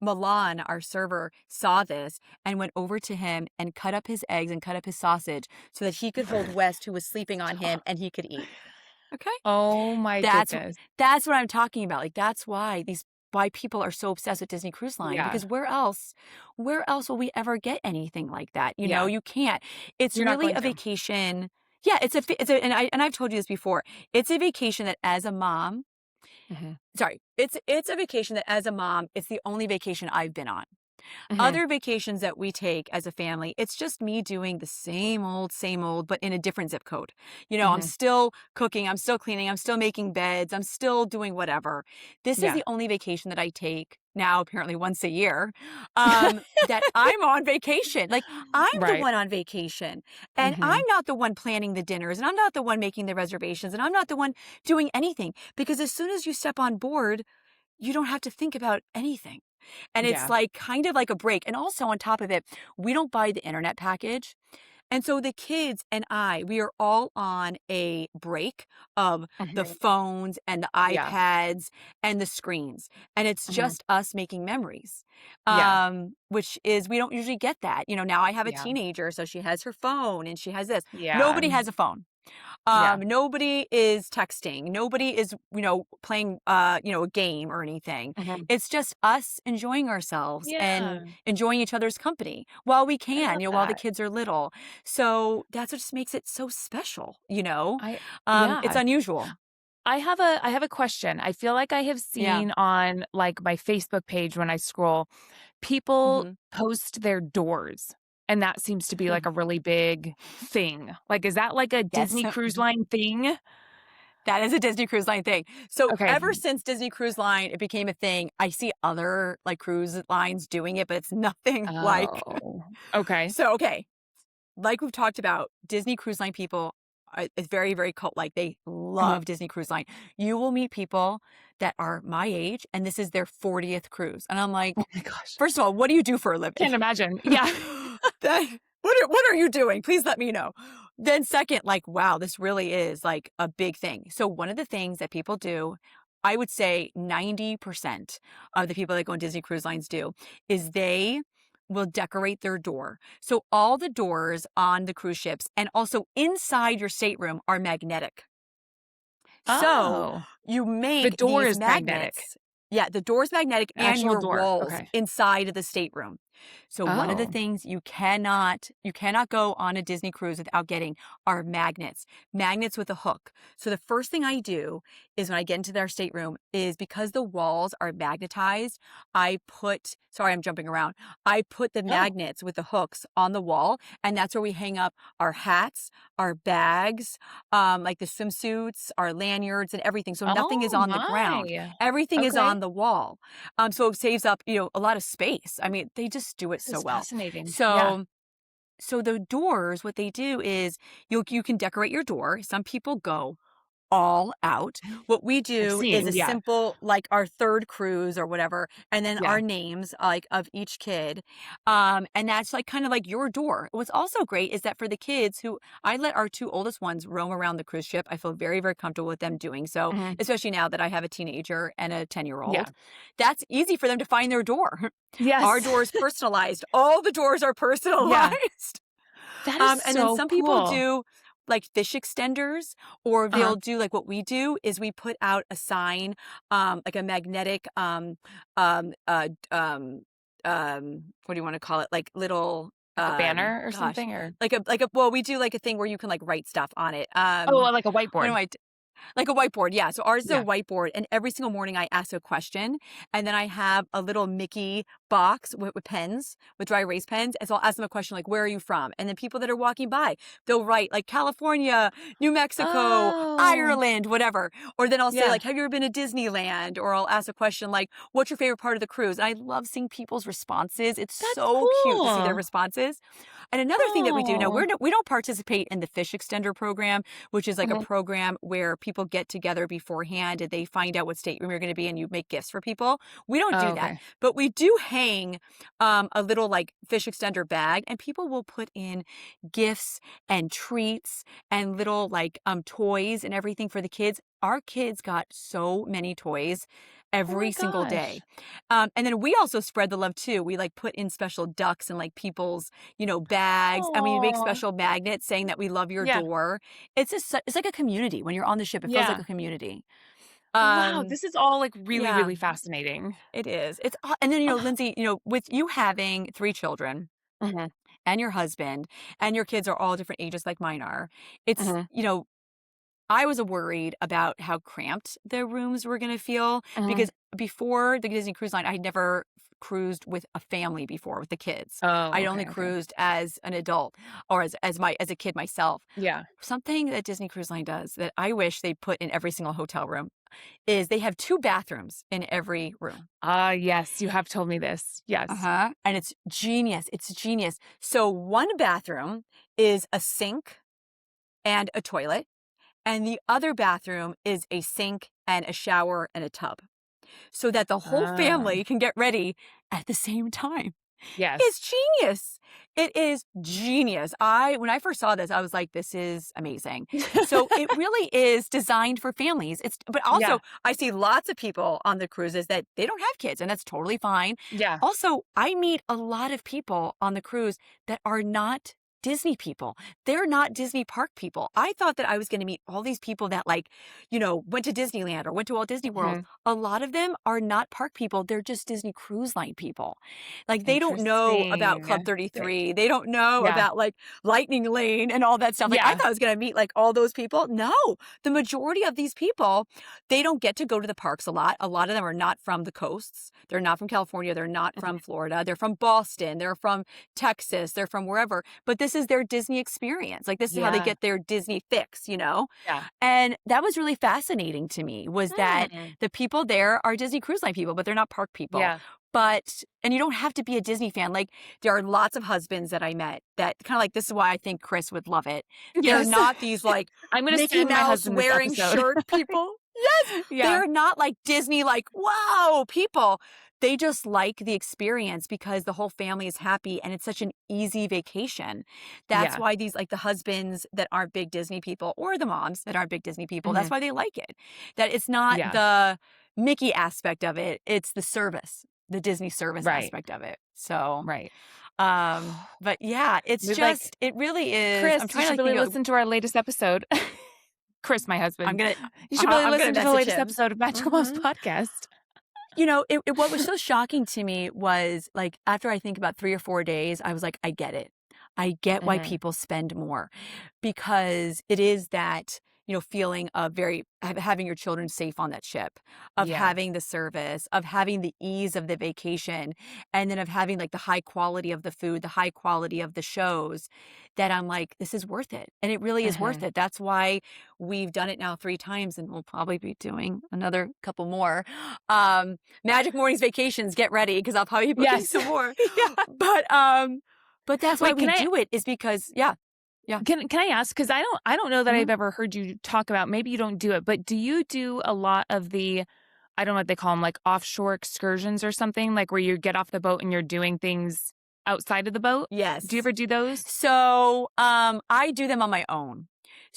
Speaker 1: Milan, our server, saw this and went over to him and cut up his eggs and cut up his sausage so that he could hold West, who was sleeping on him, and he could eat. Okay.
Speaker 2: Oh my
Speaker 1: That's
Speaker 2: goodness.
Speaker 1: that's what I'm talking about. Like that's why people are so obsessed with Disney Cruise Line,
Speaker 2: Yeah.
Speaker 1: because where else will we ever get anything like that?
Speaker 2: Yeah.
Speaker 1: You can't. It's
Speaker 2: You're not
Speaker 1: really
Speaker 2: going
Speaker 1: a
Speaker 2: to.
Speaker 1: vacation. Yeah, and I've told you this before. It's a vacation that as a mom,
Speaker 2: Mhm.
Speaker 1: sorry, it's a vacation that as a mom, it's the only vacation I've been on.
Speaker 2: Mhm.
Speaker 1: Other vacations that we take as a family, it's just me doing the same old, but in a different zip code. I'm
Speaker 2: Mhm.
Speaker 1: still cooking, I'm still cleaning, I'm still making beds, I'm still doing whatever. This is
Speaker 2: Yeah.
Speaker 1: the only vacation that I take now, apparently once a year, that I'm on vacation. Like, I'm the
Speaker 2: Right.
Speaker 1: one on vacation, and I'm
Speaker 2: Mhm.
Speaker 1: not the one planning the dinners, and I'm not the one making the reservations, and I'm not the one doing anything. Because as soon as you step on board, you don't have to think about anything. And it's
Speaker 2: Yeah.
Speaker 1: like kind of like a break. And also on top of it, we don't buy the internet package. And so the kids and we are all on a break of the
Speaker 2: Mhm.
Speaker 1: phones and the
Speaker 2: Yeah.
Speaker 1: iPads and the screens. And it's
Speaker 2: Mhm.
Speaker 1: just us making memories,
Speaker 2: Yeah.
Speaker 1: which is, we don't usually get that. Now I have a
Speaker 2: Yeah.
Speaker 1: teenager, so she has her phone and she has this.
Speaker 2: Yeah.
Speaker 1: Nobody has a phone.
Speaker 2: Yeah.
Speaker 1: Nobody is texting. Nobody is, playing, a game or anything.
Speaker 2: Mhm.
Speaker 1: It's just us enjoying ourselves and
Speaker 2: Yeah.
Speaker 1: enjoying each other's company while we
Speaker 2: I
Speaker 1: can,
Speaker 2: love
Speaker 1: while the
Speaker 2: that.
Speaker 1: kids are little. So that's what just makes it so special.
Speaker 2: I
Speaker 1: It's
Speaker 2: Yeah.
Speaker 1: unusual.
Speaker 2: I have a question. I feel like I have
Speaker 1: Yeah.
Speaker 2: seen on, like, my Facebook page when I scroll, people
Speaker 1: Mhm.
Speaker 2: post their doors, and that seems to be, like, a really big thing. Like, is that, like, a
Speaker 1: Yes.
Speaker 2: Disney Cruise Line thing?
Speaker 1: That is a Disney Cruise Line thing. So
Speaker 2: Okay.
Speaker 1: ever since Disney Cruise Line, it became a thing. I see other like cruise lines doing it, but it's nothing like.
Speaker 2: Oh, okay.
Speaker 1: So, okay, like we've talked about, Disney Cruise Line people it's very, very cult-like. They
Speaker 2: Mhm.
Speaker 1: love Disney Cruise Line. You will meet people that are my age, and this is their 40th cruise. And I'm
Speaker 2: Oh
Speaker 1: like,
Speaker 2: my gosh.
Speaker 1: first of all, what do you do for a living?
Speaker 2: Can't imagine. Yeah.
Speaker 1: What are you doing? Please let me know. Then second, like, wow, this really is like a big thing. So one of the things that people do, I would say 90% of the people that go on Disney Cruise Lines do, is they will decorate their door. So all the doors on the cruise ships and also inside your stateroom are magnetic. So
Speaker 2: Oh,
Speaker 1: you
Speaker 2: the
Speaker 1: make
Speaker 2: door
Speaker 1: these
Speaker 2: is magnetic.
Speaker 1: magnets. Yeah, the door's magnetic
Speaker 2: The
Speaker 1: and
Speaker 2: actual
Speaker 1: your
Speaker 2: door.
Speaker 1: walls
Speaker 2: Okay.
Speaker 1: inside of the stateroom. So one of the
Speaker 2: Oh.
Speaker 1: things you cannot go on a Disney cruise without getting are magnets. Magnets with a hook. So the first thing I do is when I get into their stateroom is, because the walls are magnetized, sorry, I'm jumping around. I put the
Speaker 2: Oh.
Speaker 1: magnets with the hooks on the wall, and that's where we hang up our hats, our bags, like the swimsuits, our lanyards and everything. So nothing is
Speaker 2: Oh
Speaker 1: on the ground.
Speaker 2: my.
Speaker 1: Everything is
Speaker 2: Okay.
Speaker 1: on the wall. So it saves up, a lot of space. I mean, they just do it
Speaker 2: This
Speaker 1: so
Speaker 2: is
Speaker 1: well.
Speaker 2: fascinating. Yeah.
Speaker 1: So the doors, what they do is you can decorate your door. Some people go all out. What we
Speaker 2: I've
Speaker 1: do is a
Speaker 2: seen, yeah.
Speaker 1: simple, like our third cruise or whatever, and then
Speaker 2: Yeah.
Speaker 1: our names like of each kid. And that's like kind of like your door. What's also great is that for the kids, who I let our two oldest ones roam around the cruise ship. I feel very, very comfortable with them doing so,
Speaker 2: Mhm.
Speaker 1: especially now that I have a teenager and a 10-year-old.
Speaker 2: Yeah.
Speaker 1: That's easy for them to find their door. Our
Speaker 2: Yes.
Speaker 1: door is personalized. All the doors are
Speaker 2: Yeah.
Speaker 1: personalized.
Speaker 2: That is
Speaker 1: And then
Speaker 2: so
Speaker 1: some people
Speaker 2: cool.
Speaker 1: do like fish extenders, or
Speaker 2: Uh-huh.
Speaker 1: they'll do like what we do is we put out a sign, like a magnetic, um, uh, um, what do you want to call it? Like little,
Speaker 2: Like a banner or
Speaker 1: gosh,
Speaker 2: something, or
Speaker 1: well, we do like a thing where you can like write stuff on it.
Speaker 2: oh, like a
Speaker 1: What do
Speaker 2: whiteboard.
Speaker 1: I like a whiteboard, yeah. So ours is a
Speaker 2: Yeah.
Speaker 1: whiteboard, and every single morning I ask a question, and then I have a little Mickey box with pens, with dry erase pens, and so I'll ask them a question like, "Where are you from?" And then people that are walking by, they'll write like California, New Mexico,
Speaker 2: Oh,
Speaker 1: Ireland, whatever. Or then I'll say
Speaker 2: yeah.
Speaker 1: like, "Have you ever been to Disneyland?" Or I'll ask a question like, "What's your favorite part of the cruise?" And I love seeing people's responses. It's
Speaker 2: That's
Speaker 1: so cute to see their
Speaker 2: cool.
Speaker 1: responses. And another thing that we do now,
Speaker 2: Oh.
Speaker 1: we don't participate in the fish extender program, which is like a
Speaker 2: Mhm.
Speaker 1: program where people get together beforehand and they find out what stateroom you're going to be and you make gifts for people. We don't
Speaker 2: Oh,
Speaker 1: do that,
Speaker 2: okay.
Speaker 1: but we do hang a little like fish extender bag, and people will put in gifts and treats and little like toys and everything for the kids. Our kids got so many toys
Speaker 2: Oh my
Speaker 1: every single
Speaker 2: gosh.
Speaker 1: day. And then we also spread the love too. We like put in special ducks and like people's, bags. And we make
Speaker 2: Oh,
Speaker 1: special magnets saying that we love your
Speaker 2: yeah.
Speaker 1: door. It's like a community. When you're on the ship, it feels like
Speaker 2: Yeah.
Speaker 1: a community.
Speaker 2: Wow,
Speaker 1: Um,
Speaker 2: this is all, like, really,
Speaker 1: yeah,
Speaker 2: really fascinating.
Speaker 1: it is. And then,
Speaker 2: Oh.
Speaker 1: Lindsay, with you having 3 children
Speaker 2: Mhm,
Speaker 1: and your husband and your kids are all different ages like mine are, it's,
Speaker 2: mhm,
Speaker 1: I was worried about how cramped the rooms were gonna feel
Speaker 2: mhm.
Speaker 1: because before the Disney Cruise Line, I had never cruised with a family before with the kids.
Speaker 2: Oh,
Speaker 1: I'd only
Speaker 2: okay, okay.
Speaker 1: cruised as an adult or as a kid myself.
Speaker 2: Yeah.
Speaker 1: Something that Disney Cruise Line does that I wish they put in every single hotel room is they have 2 bathrooms in every room.
Speaker 2: Ah, yes, you have told me this. Yes.
Speaker 1: Uh-huh. And it's genius. It's genius. So one bathroom is a sink and a toilet, and the other bathroom is a sink and a shower and a tub so that the whole
Speaker 2: Ah,
Speaker 1: family can get ready at the same time. It's
Speaker 2: yes.
Speaker 1: genius. It is genius. When I first saw this, I was like, this is amazing. So it really is designed for families. But
Speaker 2: Yeah,
Speaker 1: also I see lots of people on the cruises that they don't have kids, and that's totally fine.
Speaker 2: yeah.
Speaker 1: Also, I meet a lot of people on the cruise that are not Disney people. They're not Disney park people. I thought that I was going to meet all these people that like, went to Disneyland or went to Walt Disney World.
Speaker 2: Mhm.
Speaker 1: A lot of them are not park people. They're just Disney Cruise Line people. Like, they don't know about Club
Speaker 2: Interesting. Right.
Speaker 1: 33. They don't know
Speaker 2: Yeah.
Speaker 1: about, like, Lightning Lane and all that stuff. Like, I
Speaker 2: Yeah.
Speaker 1: thought I was gonna meet, like, all those people. No. The majority of these people, they don't get to go to the parks a lot. A lot of them are not from the coasts. They're not from California. They're not
Speaker 2: Mhm.
Speaker 1: from Florida. They're from Boston. They're from Texas. They're from wherever. But this is their Disney experience. Like, this is how they
Speaker 2: Yeah.
Speaker 1: get their Disney fix, you know?
Speaker 2: Yeah.
Speaker 1: And that was really fascinating to me, was that
Speaker 2: Mm.
Speaker 1: the people there are Disney Cruise Line people, but they're not park people.
Speaker 2: Yeah.
Speaker 1: And you don't have to be a Disney fan. Like, there are lots of husbands that I met that kind of like, this is why I think Chris would love it. They're
Speaker 2: Yes.
Speaker 1: not these like
Speaker 2: I'm gonna
Speaker 1: Mickey
Speaker 2: send my
Speaker 1: Mouse
Speaker 2: husband this
Speaker 1: wearing
Speaker 2: episode.
Speaker 1: shirt people. Yes.
Speaker 2: Yeah.
Speaker 1: They're not like Disney, like, wow, people. They just like the experience because the whole family is happy and it's such an easy vacation. That's
Speaker 2: Yeah.
Speaker 1: why these, like, the husbands that aren't big Disney people or the moms that aren't big Disney people,
Speaker 2: Mhm.
Speaker 1: that's why they like it. That it's not
Speaker 2: Yeah.
Speaker 1: the Mickey aspect of it, it's the service, the Disney service
Speaker 2: Right.
Speaker 1: aspect of it. So,
Speaker 2: Right.
Speaker 1: but yeah, it's
Speaker 2: We'd like,
Speaker 1: just, it really is.
Speaker 2: Chris,
Speaker 1: I'm
Speaker 2: you
Speaker 1: trying to
Speaker 2: should
Speaker 1: like
Speaker 2: really
Speaker 1: think of,
Speaker 2: listen to our latest episode. Chris, my
Speaker 1: I'm
Speaker 2: husband.
Speaker 1: gonna,
Speaker 2: You should really
Speaker 1: I'm gonna
Speaker 2: listen to the
Speaker 1: message
Speaker 2: latest
Speaker 1: him.
Speaker 2: episode of Magical Moms
Speaker 1: Mhm.
Speaker 2: podcast.
Speaker 1: What was so shocking to me was like after I think about 3 or 4 days, I was like, I get it. I get why
Speaker 2: Mhm.
Speaker 1: people spend more because it is that, feeling of having your children safe on that ship, of
Speaker 2: Yeah.
Speaker 1: having the service, of having the ease of the vacation, and then of having like the high quality of the food, the high quality of the shows, that I'm like, this is worth it. And it really is worth
Speaker 2: Mhm.
Speaker 1: it. That's why we've done it now 3 times and we'll probably be doing another couple more. Magic Mornings vacations, get ready because I'll probably be booking
Speaker 2: Yes.
Speaker 1: some more.
Speaker 2: Yeah.
Speaker 1: But that's why
Speaker 2: Wait,
Speaker 1: we do it, is because yeah. Yeah.
Speaker 2: can I ask, because I don't know that
Speaker 1: Mhm.
Speaker 2: I've ever heard you talk about, maybe you don't do it, but do you do a lot of the, I don't know what they call them, like offshore excursions or something, like where you get off the boat and you're doing things outside of the boat? Do you
Speaker 1: Yes.
Speaker 2: ever do those?
Speaker 1: So, I do them on my own.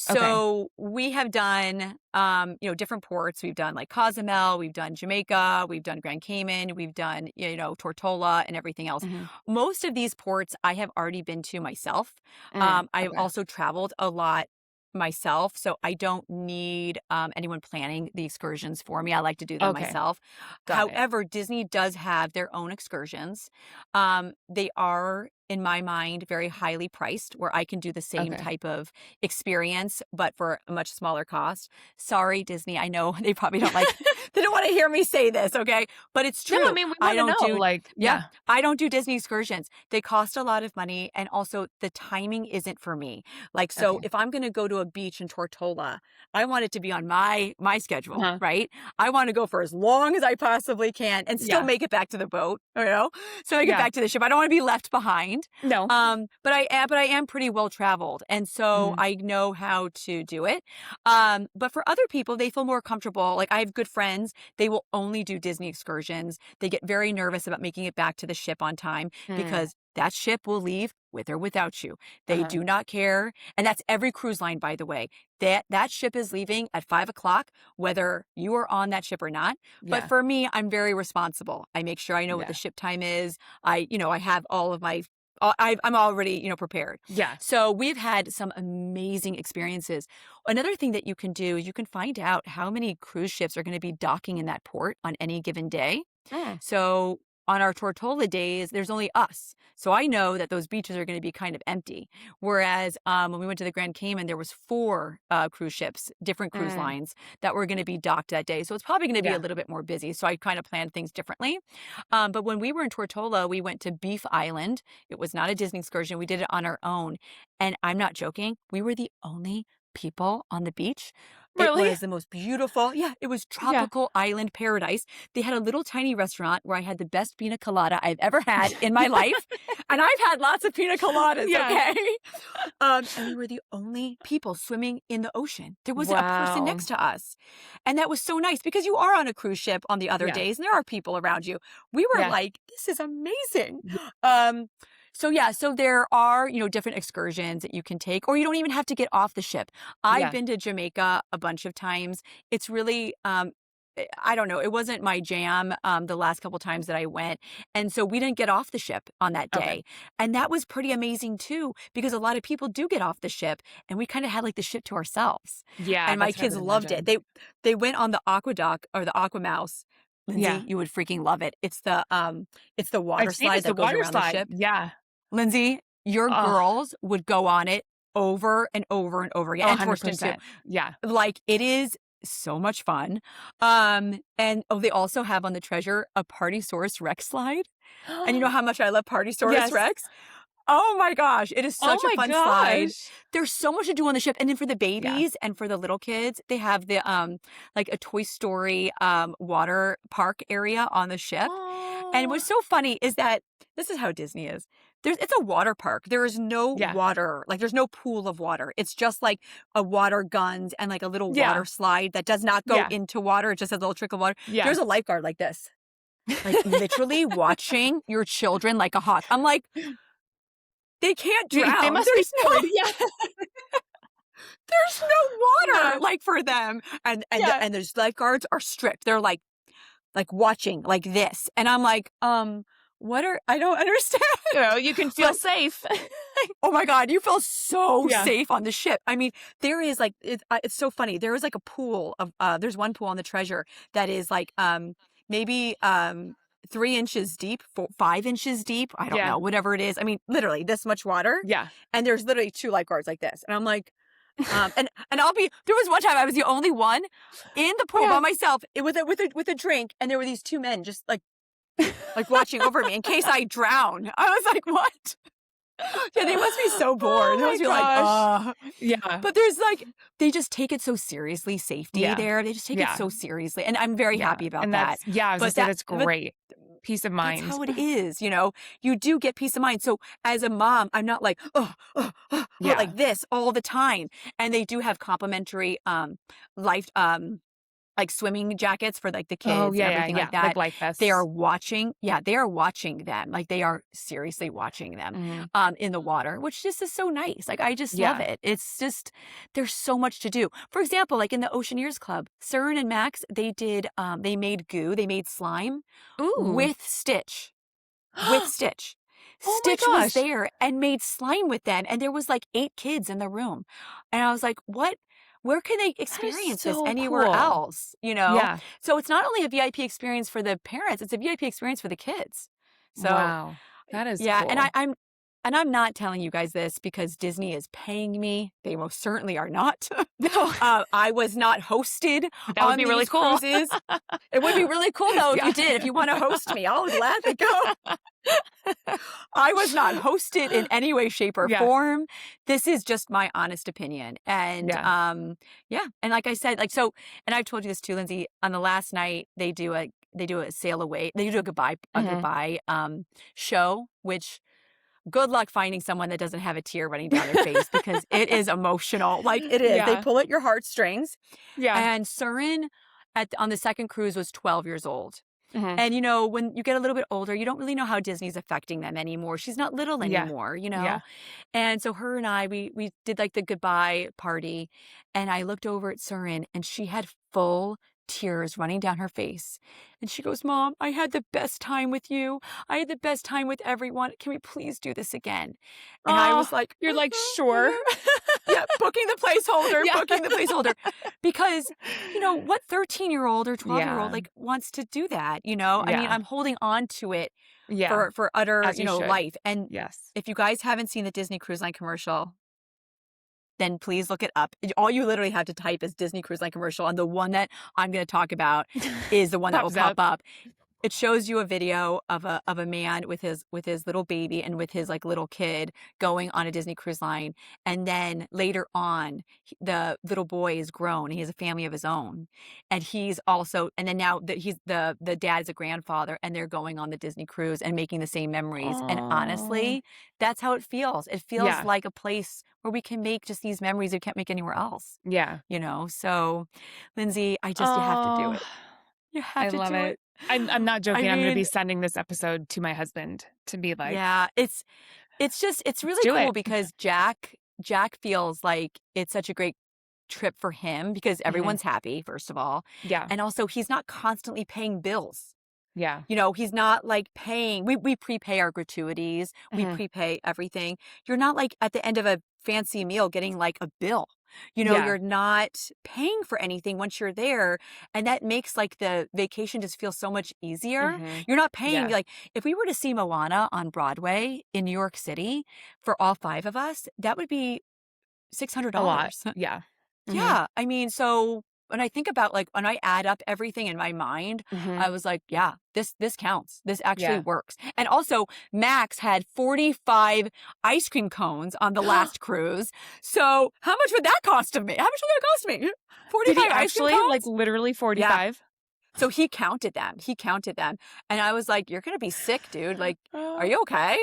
Speaker 2: Okay.
Speaker 1: So we have done, different ports. We've done like Cozumel, we've done Jamaica, we've done Grand Cayman, we've done, Tortola and everything else.
Speaker 2: Mhm.
Speaker 1: Most of these ports I have already been to myself. I've
Speaker 2: Okay.
Speaker 1: also traveled a lot myself, so I don't need anyone planning the excursions for me. I like to do them
Speaker 2: Okay.
Speaker 1: myself.
Speaker 2: Got it.
Speaker 1: However, Disney does have their own excursions. They are, in my mind, very highly priced, where I can do the same
Speaker 2: Okay.
Speaker 1: type of experience, but for a much smaller cost. Sorry, Disney. I know they probably don't like, they don't want to hear me say this, okay? But it's
Speaker 2: No, I
Speaker 1: true.
Speaker 2: mean, we
Speaker 1: I
Speaker 2: wanna
Speaker 1: don't
Speaker 2: know,
Speaker 1: do,
Speaker 2: like
Speaker 1: yeah,
Speaker 2: yeah.
Speaker 1: I don't do Disney excursions. They cost a lot of money, and also the timing isn't for me. Like, so
Speaker 2: Okay.
Speaker 1: if I'm gonna go to a beach in Tortola, I want it to be on my schedule,
Speaker 2: Uh-huh.
Speaker 1: right? I want to go for as long as I possibly can and still
Speaker 2: Yeah.
Speaker 1: make it back to the boat, you know? So make it
Speaker 2: Yeah.
Speaker 1: back to the ship. I don't want to be left behind.
Speaker 2: No.
Speaker 1: But I am pretty well traveled, and so
Speaker 2: Mhm.
Speaker 1: I know how to do it. But for other people, they feel more comfortable. Like, I have good friends, they will only do Disney excursions. They get very nervous about making it back to the ship on time
Speaker 2: Mm.
Speaker 1: because that ship will leave with or without you. They
Speaker 2: Uh-huh.
Speaker 1: do not care. And that's every cruise line, by the way. That ship is leaving at 5 o'clock, whether you are on that ship or not. But
Speaker 2: Yeah.
Speaker 1: for me, I'm very responsible. I make sure I know what the
Speaker 2: Yeah.
Speaker 1: ship time is. I have all of my I'm already, prepared.
Speaker 2: Yeah.
Speaker 1: So we've had some amazing experiences. Another thing that you can do is you can find out how many cruise ships are going to be docking in that port on any given day.
Speaker 2: Mm.
Speaker 1: So on our Tortola days, there's only us. So I know that those beaches are going to be kind of empty. Whereas when we went to the Grand Cayman, there was 4 cruise ships, different cruise
Speaker 2: Mm.
Speaker 1: lines that were going to be docked that day. So it's probably going to be a
Speaker 2: Yeah.
Speaker 1: little bit more busy. So I kind of planned things differently. But when we were in Tortola, we went to Beef Island. It was not a Disney excursion. We did it on our own. And I'm not joking. We were the only people on the beach. It
Speaker 2: Really?
Speaker 1: was the most beautiful, yeah, it was
Speaker 2: Yeah.
Speaker 1: tropical island paradise. They had a little tiny restaurant where I had the best pina colada I've ever had in my life, and I've had lots of pina coladas,
Speaker 2: Yeah.
Speaker 1: okay? And we were the only people swimming in the ocean. There wasn't a person
Speaker 2: Wow.
Speaker 1: next to us, and that was so nice because you are on a cruise ship on the other
Speaker 2: Yeah.
Speaker 1: days, and there are people around you. We were
Speaker 2: Yeah.
Speaker 1: like, "This is amazing."
Speaker 2: Yeah.
Speaker 1: Um, so yeah, so there are, different excursions that you can take, or you don't even have to get off the ship. I've
Speaker 2: Yeah.
Speaker 1: been to Jamaica a bunch of times. It's really, I don't know, it wasn't my jam the last couple times that I went. And so we didn't get off the ship on that
Speaker 2: Okay.
Speaker 1: day. And that was pretty amazing too, because a lot of people do get off the ship and we kind of had like the ship to ourselves.
Speaker 2: Yeah,
Speaker 1: And my
Speaker 2: that's what I
Speaker 1: kids
Speaker 2: would
Speaker 1: loved it.
Speaker 2: imagine.
Speaker 1: They went on the aqueduct or the aqua mouse.
Speaker 2: Yeah.
Speaker 1: Lindsay, you would freaking love it. It's the
Speaker 2: I've
Speaker 1: water
Speaker 2: seen
Speaker 1: slide
Speaker 2: it's the
Speaker 1: that goes
Speaker 2: water
Speaker 1: around the
Speaker 2: slide.
Speaker 1: ship.
Speaker 2: Yeah.
Speaker 1: Lindsay, your
Speaker 2: Oh,
Speaker 1: girls would go on it over and over and over again,
Speaker 2: oh,
Speaker 1: and Torsten too.
Speaker 2: 100%. Yeah.
Speaker 1: Like, it is so much fun. And, oh, they also have on the Treasure a Partysaurus Rex slide, and you know how much I love Partysaurus
Speaker 2: Yes.
Speaker 1: Rex? Oh my gosh, it is
Speaker 2: Oh
Speaker 1: such a
Speaker 2: my
Speaker 1: fun slide.
Speaker 2: gosh.
Speaker 1: There's so much to do on the ship, and then for the
Speaker 2: Yeah.
Speaker 1: babies and for the little kids, they have like a Toy Story, water park area on the ship. And
Speaker 2: Oh.
Speaker 1: what's so funny is that this is how Disney is. It's a water park. There is no
Speaker 2: Yeah.
Speaker 1: water, like there's no pool of water. It's just like a water guns and like a little water
Speaker 2: Yeah.
Speaker 1: slide that does not go
Speaker 2: Yeah.
Speaker 1: into water. It just has a little trickle of water.
Speaker 2: Yeah.
Speaker 1: There's a lifeguard like this, like literally watching your children like a hawk. I'm like, they can't
Speaker 2: They
Speaker 1: drown.
Speaker 2: must be scared. Yeah.
Speaker 1: There's no
Speaker 2: Yeah.
Speaker 1: water like for them.
Speaker 2: Yeah.
Speaker 1: And those lifeguards are strict. They're like watching like this. And I'm like, I don't understand.
Speaker 2: You can feel
Speaker 1: But
Speaker 2: safe.
Speaker 1: oh my God, you feel so
Speaker 2: Yeah.
Speaker 1: safe on the ship. I mean, there is like, it's so funny. There is like a pool of, there's one pool on the Treasure that is like, maybe, 3 inches deep, 5 inches deep. I don't
Speaker 2: Yeah.
Speaker 1: know, whatever it is. I mean, literally this much water.
Speaker 2: Yeah.
Speaker 1: And there's literally 2 lifeguards like this. And I'm like, and there was one time I was the only one in the pool
Speaker 2: Yeah.
Speaker 1: by myself with a drink. And there were these 2 men just like watching over me in case I drown. I was like, what? Yeah, they must be so bored.
Speaker 2: Oh
Speaker 1: They
Speaker 2: my
Speaker 1: must be like,
Speaker 2: gosh. Yeah.
Speaker 1: but there's like, they just take it so seriously, safety
Speaker 2: Yeah.
Speaker 1: there. They just take it
Speaker 2: Yeah.
Speaker 1: so seriously. And I'm very
Speaker 2: Yeah.
Speaker 1: happy about
Speaker 2: And
Speaker 1: that.
Speaker 2: I was gonna
Speaker 1: But
Speaker 2: say that's
Speaker 1: but
Speaker 2: great. Peace of
Speaker 1: that's
Speaker 2: mind.
Speaker 1: how it is, you do get peace of mind. So as a mom, I'm not like,
Speaker 2: Yeah.
Speaker 1: like this all the time. And they do have complimentary, life, like swimming jackets for like the
Speaker 2: Oh,
Speaker 1: kids and
Speaker 2: yeah, yeah,
Speaker 1: everything like
Speaker 2: yeah. Like
Speaker 1: that.
Speaker 2: life
Speaker 1: They are
Speaker 2: vests.
Speaker 1: watching, yeah, they are watching them. Like they are seriously watching them
Speaker 2: Mhm.
Speaker 1: in the water, which just is so nice. Like I just love
Speaker 2: Yeah.
Speaker 1: it. It's just there's so much to do. For example, like in the Oceaneers Club, Cern and Max, they made goo, they made slime
Speaker 2: Ooh.
Speaker 1: with Stitch. With Stitch.
Speaker 2: Oh my
Speaker 1: Stitch was
Speaker 2: gosh.
Speaker 1: there and made slime with them, and there was like 8 kids in the room. And I was like, "What? Where can they
Speaker 2: That is
Speaker 1: experience this
Speaker 2: so
Speaker 1: anywhere
Speaker 2: cool.
Speaker 1: else?" You know?
Speaker 2: Yeah.
Speaker 1: So it's not only a VIP experience for the parents, it's a VIP experience for the kids. So,
Speaker 2: Wow. That is
Speaker 1: yeah, and
Speaker 2: cool.
Speaker 1: I'm not telling you guys this because Disney is paying me. They most certainly are not.
Speaker 2: No,
Speaker 1: I was not hosted
Speaker 2: that would
Speaker 1: on
Speaker 2: be really
Speaker 1: these
Speaker 2: cool.
Speaker 1: cruises. It would be really cool though if
Speaker 2: Yeah.
Speaker 1: you did. If you want to host me, I'll gladly go. I was not hosted in any way, shape, or
Speaker 2: Yeah.
Speaker 1: form. This is just my honest opinion. And
Speaker 2: Yeah.
Speaker 1: yeah. And like I said, like so, and I've told you this too, Lindsay. On the last night, they do a sail away. They do a
Speaker 2: Mhm.
Speaker 1: goodbye show, which good luck finding someone that doesn't have a tear running down their face because it is emotional. Like it is. They
Speaker 2: Yeah.
Speaker 1: pull at your heartstrings.
Speaker 2: Yeah.
Speaker 1: And Surin on the second cruise was 12 years old.
Speaker 2: Mhm.
Speaker 1: And, when you get a little bit older, you don't really know how Disney's affecting them anymore. She's not little
Speaker 2: Yeah.
Speaker 1: anymore,
Speaker 2: Yeah.
Speaker 1: And so her and I, we did like the goodbye party. And I looked over at Surin and she had full tears running down her face. And she goes, "Mom, I had the best time with you. I had the best time with everyone. Can we please do this again?" And I
Speaker 2: Oh,
Speaker 1: was like,
Speaker 2: you're like,
Speaker 1: "Mhm,
Speaker 2: "Sure."
Speaker 1: mhm." Yeah, booking the placeholder,
Speaker 2: Yeah.
Speaker 1: booking the placeholder. Because, what 13-year-old or 12-year-old,
Speaker 2: Yeah.
Speaker 1: like, wants to do that, you know? I mean,
Speaker 2: Yeah.
Speaker 1: I'm holding on to it
Speaker 2: Yeah.
Speaker 1: for utter,
Speaker 2: As you should.
Speaker 1: life. And
Speaker 2: Yes.
Speaker 1: if you guys haven't seen the Disney Cruise Line commercial, then please look it up. All you literally have to type is Disney Cruise Line commercial, and the one that I'm gonna talk about is the one that will
Speaker 2: Pops
Speaker 1: pop
Speaker 2: up.
Speaker 1: up. It shows you a video of a man with his little baby and with his, like, little kid going on a Disney Cruise Line, and then later on, the little boy is grown, he has a family of his own, and then now that the dad's a grandfather, and they're going on the Disney cruise and making the same memories, and
Speaker 2: Oh.
Speaker 1: honestly, that's how it feels. It feels
Speaker 2: Yeah.
Speaker 1: like a place where we can make just these memories we can't make anywhere else,
Speaker 2: Yeah.
Speaker 1: So, Lindsay, you have to do
Speaker 2: Oh,
Speaker 1: it. You have
Speaker 2: I
Speaker 1: to
Speaker 2: love
Speaker 1: do
Speaker 2: it.
Speaker 1: it.
Speaker 2: I'm not
Speaker 1: I
Speaker 2: joking. I'm gonna be
Speaker 1: mean,
Speaker 2: sending this episode to my husband to be like,
Speaker 1: yeah, it's
Speaker 2: "Let's
Speaker 1: really
Speaker 2: do
Speaker 1: cool
Speaker 2: it."
Speaker 1: because Jack feels like it's such a great trip for him because
Speaker 2: Mhm.
Speaker 1: everyone's happy, first of all,
Speaker 2: Yeah.
Speaker 1: and also he's not constantly paying bills.
Speaker 2: Yeah.
Speaker 1: He's not like paying. We prepay our gratuities, we
Speaker 2: Mhm.
Speaker 1: prepay everything. You're not like at the end of a fancy meal getting like a bill.
Speaker 2: Yeah.
Speaker 1: You're not paying for anything once you're there, and that makes like the vacation just feel so much easier.
Speaker 2: Mhm.
Speaker 1: You're not paying
Speaker 2: Yeah.
Speaker 1: like if we were to see Moana on Broadway in New York City for all 5 of us, that would be
Speaker 2: A lot.
Speaker 1: $600.
Speaker 2: Yeah. Mhm.
Speaker 1: Yeah, I mean, so when I think about, like, when I add up everything in my mind,
Speaker 2: Mhm.
Speaker 1: I was like, "Yeah, this counts. This actually
Speaker 2: Yeah.
Speaker 1: works." And also, Max had 45 ice cream cones on the last cruise. So, how much would that cost of me? How much would that cost me?
Speaker 2: Did he
Speaker 1: 45 ice cream
Speaker 2: actually, like,
Speaker 1: cones?
Speaker 2: literally
Speaker 1: Yeah.
Speaker 2: 45?
Speaker 1: So he counted them. He counted them. And I was like, "You're gonna be sick, dude. Like, are
Speaker 2: Oh.
Speaker 1: you okay?"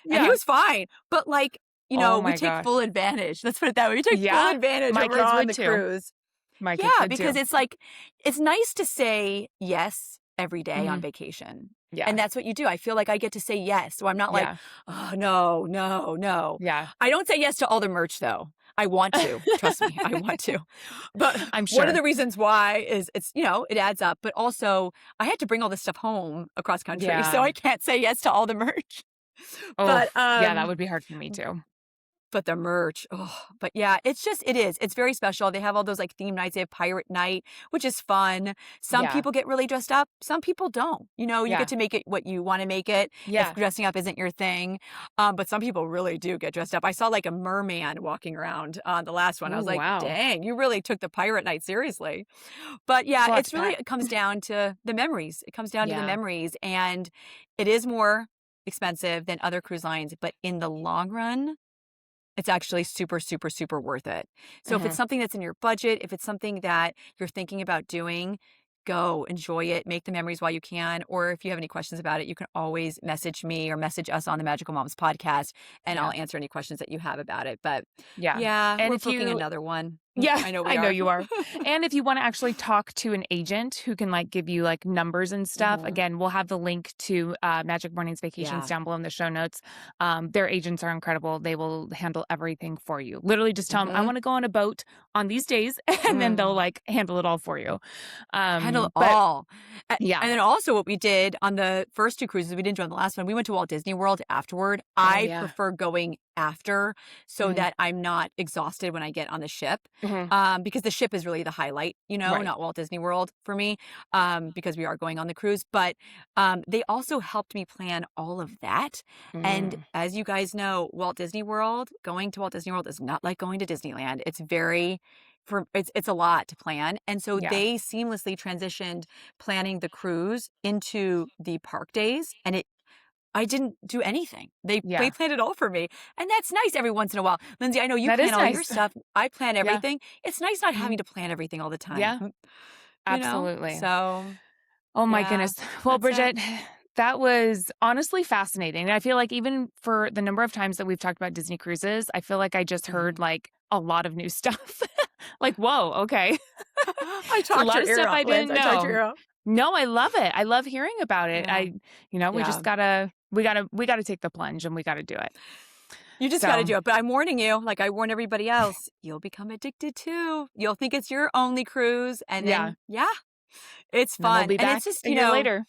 Speaker 1: And he
Speaker 2: Yeah.
Speaker 1: was fine. But, like,
Speaker 2: Oh
Speaker 1: we
Speaker 2: my
Speaker 1: take
Speaker 2: gosh.
Speaker 1: full advantage. Let's put it that way. We take full
Speaker 2: Yeah.
Speaker 1: advantage
Speaker 2: My
Speaker 1: when we're
Speaker 2: kids
Speaker 1: on
Speaker 2: would
Speaker 1: the
Speaker 2: too.
Speaker 1: cruise.
Speaker 2: My kids
Speaker 1: Yeah,
Speaker 2: would
Speaker 1: because
Speaker 2: too.
Speaker 1: it's like it's nice to say yes every day on
Speaker 2: Mhm.
Speaker 1: vacation. And
Speaker 2: Yeah.
Speaker 1: that's what you do. I feel like I get to say yes. So I'm not like,
Speaker 2: Yeah.
Speaker 1: "Oh, no, no, no."
Speaker 2: Yeah.
Speaker 1: I don't say yes to all the merch though. I want to. Trust me, I want to. But
Speaker 2: I'm
Speaker 1: one of
Speaker 2: sure.
Speaker 1: the reasons why is it adds up, but also I had to bring all this stuff home across country, so
Speaker 2: Yeah.
Speaker 1: I can't say yes to all the merch.
Speaker 2: Oh,
Speaker 1: But
Speaker 2: yeah, that would be hard for me too.
Speaker 1: but the merch, oh, but yeah, it's very special. They have all those like theme nights. They have pirate night, which is fun. Some
Speaker 2: Yeah.
Speaker 1: people get really dressed up. Some people don't. You get
Speaker 2: Yeah.
Speaker 1: to make it what you want to make it if
Speaker 2: Yeah.
Speaker 1: dressing up isn't your thing. But some people really do get dressed up. I saw like a merman walking around on the last one. I
Speaker 2: Oh,
Speaker 1: was like,
Speaker 2: wow.
Speaker 1: dang, you really took the pirate night seriously. But
Speaker 2: It's
Speaker 1: yeah,
Speaker 2: a lot to
Speaker 1: it
Speaker 2: pack.
Speaker 1: comes down to the memories. It comes down to the
Speaker 2: Yeah.
Speaker 1: memories. And it is more expensive than other cruise lines, but in the long run, it's actually super, super, super worth it. So if it's
Speaker 2: Mhm.
Speaker 1: something that's in your budget, if it's something that you're thinking about doing, go enjoy it, make the memories while you can. Or if you have any questions about it, you can always message me or message us on the Magical Moms podcast, and
Speaker 2: Yeah.
Speaker 1: I'll answer any questions that you have about it. But
Speaker 2: Yeah.
Speaker 1: yeah,
Speaker 2: And
Speaker 1: we're
Speaker 2: if
Speaker 1: booking
Speaker 2: you
Speaker 1: another one.
Speaker 2: Yeah,
Speaker 1: I know we
Speaker 2: I know
Speaker 1: are.
Speaker 2: you are. And if you want to actually talk to an agent who can like give you like numbers and stuff,
Speaker 1: Mhm.
Speaker 2: again, we'll have the link to Magic Mornings Vacations
Speaker 1: Yeah.
Speaker 2: down below in the show notes. Their agents are incredible. They will handle everything for you. Literally just tell them, I
Speaker 1: Mhm.
Speaker 2: want to go on a boat on these days, and then they'll
Speaker 1: Mm.
Speaker 2: like handle it all for you.
Speaker 1: Handle it
Speaker 2: But
Speaker 1: all.
Speaker 2: yeah.
Speaker 1: And then also what we did on the first 2 cruises, we didn't do on the last one, we went to Walt Disney World afterward.
Speaker 2: Oh,
Speaker 1: I
Speaker 2: yeah.
Speaker 1: prefer going after so
Speaker 2: Mhm.
Speaker 1: that I'm not exhausted when I get on the ship,
Speaker 2: Mhm.
Speaker 1: because the ship is really the highlight,
Speaker 2: Right.
Speaker 1: not Walt Disney World for me, because we are going on the cruise. But, they also helped me plan all of that, and
Speaker 2: Mm.
Speaker 1: as you guys know, going to Walt Disney World is not like going to Disneyland. It's a lot to plan, and so
Speaker 2: Yeah.
Speaker 1: they seamlessly transitioned planning the cruise into the park days, and I didn't do anything. They
Speaker 2: Yeah.
Speaker 1: planned it all for me, and that's nice every once in a while. Lindsay, I know you
Speaker 2: That
Speaker 1: plan
Speaker 2: is
Speaker 1: all your
Speaker 2: nice.
Speaker 1: stuff. I plan
Speaker 2: Yeah.
Speaker 1: everything. It's nice not
Speaker 2: Mhm.
Speaker 1: having to plan everything all the time,
Speaker 2: Yeah. Absolutely.
Speaker 1: So,
Speaker 2: Oh my
Speaker 1: yeah,
Speaker 2: goodness. Well,
Speaker 1: that's it.
Speaker 2: Bridget, that was honestly fascinating. And I feel like even for the number of times that we've talked about Disney cruises, I feel like I just heard
Speaker 1: Mhm.
Speaker 2: like a lot of new stuff. Like, whoa, okay.
Speaker 1: I
Speaker 2: It's a
Speaker 1: talked
Speaker 2: lot
Speaker 1: your
Speaker 2: of
Speaker 1: ear
Speaker 2: stuff
Speaker 1: off,
Speaker 2: I
Speaker 1: Linz.
Speaker 2: didn't
Speaker 1: I talked your
Speaker 2: know.
Speaker 1: ear off.
Speaker 2: No, I love it. I love hearing about it.
Speaker 1: Yeah,
Speaker 2: We
Speaker 1: yeah.
Speaker 2: just we gotta take the plunge and we gotta do it.
Speaker 1: You just gotta
Speaker 2: So
Speaker 1: do it, but I'm warning you, like I warn everybody else, you'll become addicted too. You'll think it's your only cruise, and
Speaker 2: yeah.
Speaker 1: then yeah, it's
Speaker 2: And then we'll
Speaker 1: fun.
Speaker 2: be
Speaker 1: And it's
Speaker 2: back
Speaker 1: just,
Speaker 2: a year later.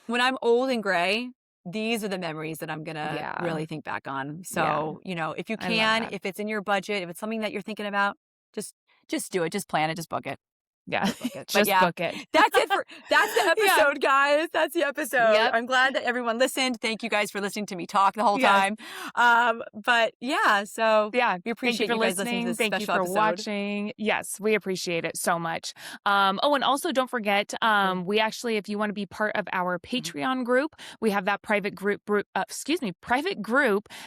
Speaker 1: when I'm old and gray, these are the memories that I'm gonna
Speaker 2: Yeah.
Speaker 1: really think back on.
Speaker 2: Yeah.
Speaker 1: So, if you
Speaker 2: I love
Speaker 1: can,
Speaker 2: that.
Speaker 1: if it's in your budget, if it's something that you're thinking about, just just do it. Just plan it, just book it.
Speaker 2: Yeah.
Speaker 1: Just book it. But
Speaker 2: Just
Speaker 1: yeah,
Speaker 2: book it.
Speaker 1: that's the
Speaker 2: Yeah.
Speaker 1: episode, guys. That's the episode.
Speaker 2: Yep.
Speaker 1: I'm glad that everyone listened. Thank you guys for listening to me talk the whole
Speaker 2: Yes.
Speaker 1: time. But yeah, so
Speaker 2: Yeah.
Speaker 1: we
Speaker 2: Thank you
Speaker 1: appreciate
Speaker 2: for
Speaker 1: you guys listening to
Speaker 2: listening.
Speaker 1: this
Speaker 2: Thank you
Speaker 1: special
Speaker 2: for
Speaker 1: episode.
Speaker 2: watching. Yes, we appreciate it so much. Oh, and also don't forget,
Speaker 1: Mm,
Speaker 2: we actually, if you want to be part of our
Speaker 1: mhm.
Speaker 2: Patreon group, we have that private group,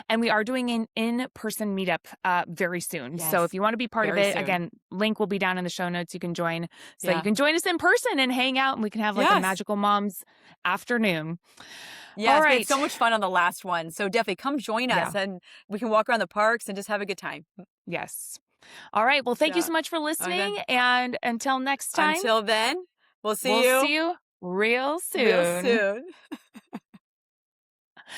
Speaker 2: and we are doing an in-person meetup very soon. So if
Speaker 1: Yes,
Speaker 2: you want to be part of
Speaker 1: very
Speaker 2: it,
Speaker 1: soon.
Speaker 2: again, link will be down in the show notes. You can join, so you
Speaker 1: Yeah.
Speaker 2: can join us in person and hang out, and we can have like a
Speaker 1: Yes.
Speaker 2: magical moms afternoon. All
Speaker 1: Yes, we had
Speaker 2: right.
Speaker 1: so much fun on the last one. So definitely come join
Speaker 2: Yeah.
Speaker 1: us and we can walk around the parks and just have a good time.
Speaker 2: Yes. All right. Well, thank you
Speaker 1: Yeah.
Speaker 2: so much for
Speaker 1: Okay.
Speaker 2: listening. And until next time,
Speaker 1: Until then, we'll see
Speaker 2: we'll
Speaker 1: you
Speaker 2: see you real
Speaker 1: real
Speaker 2: soon.
Speaker 1: soon.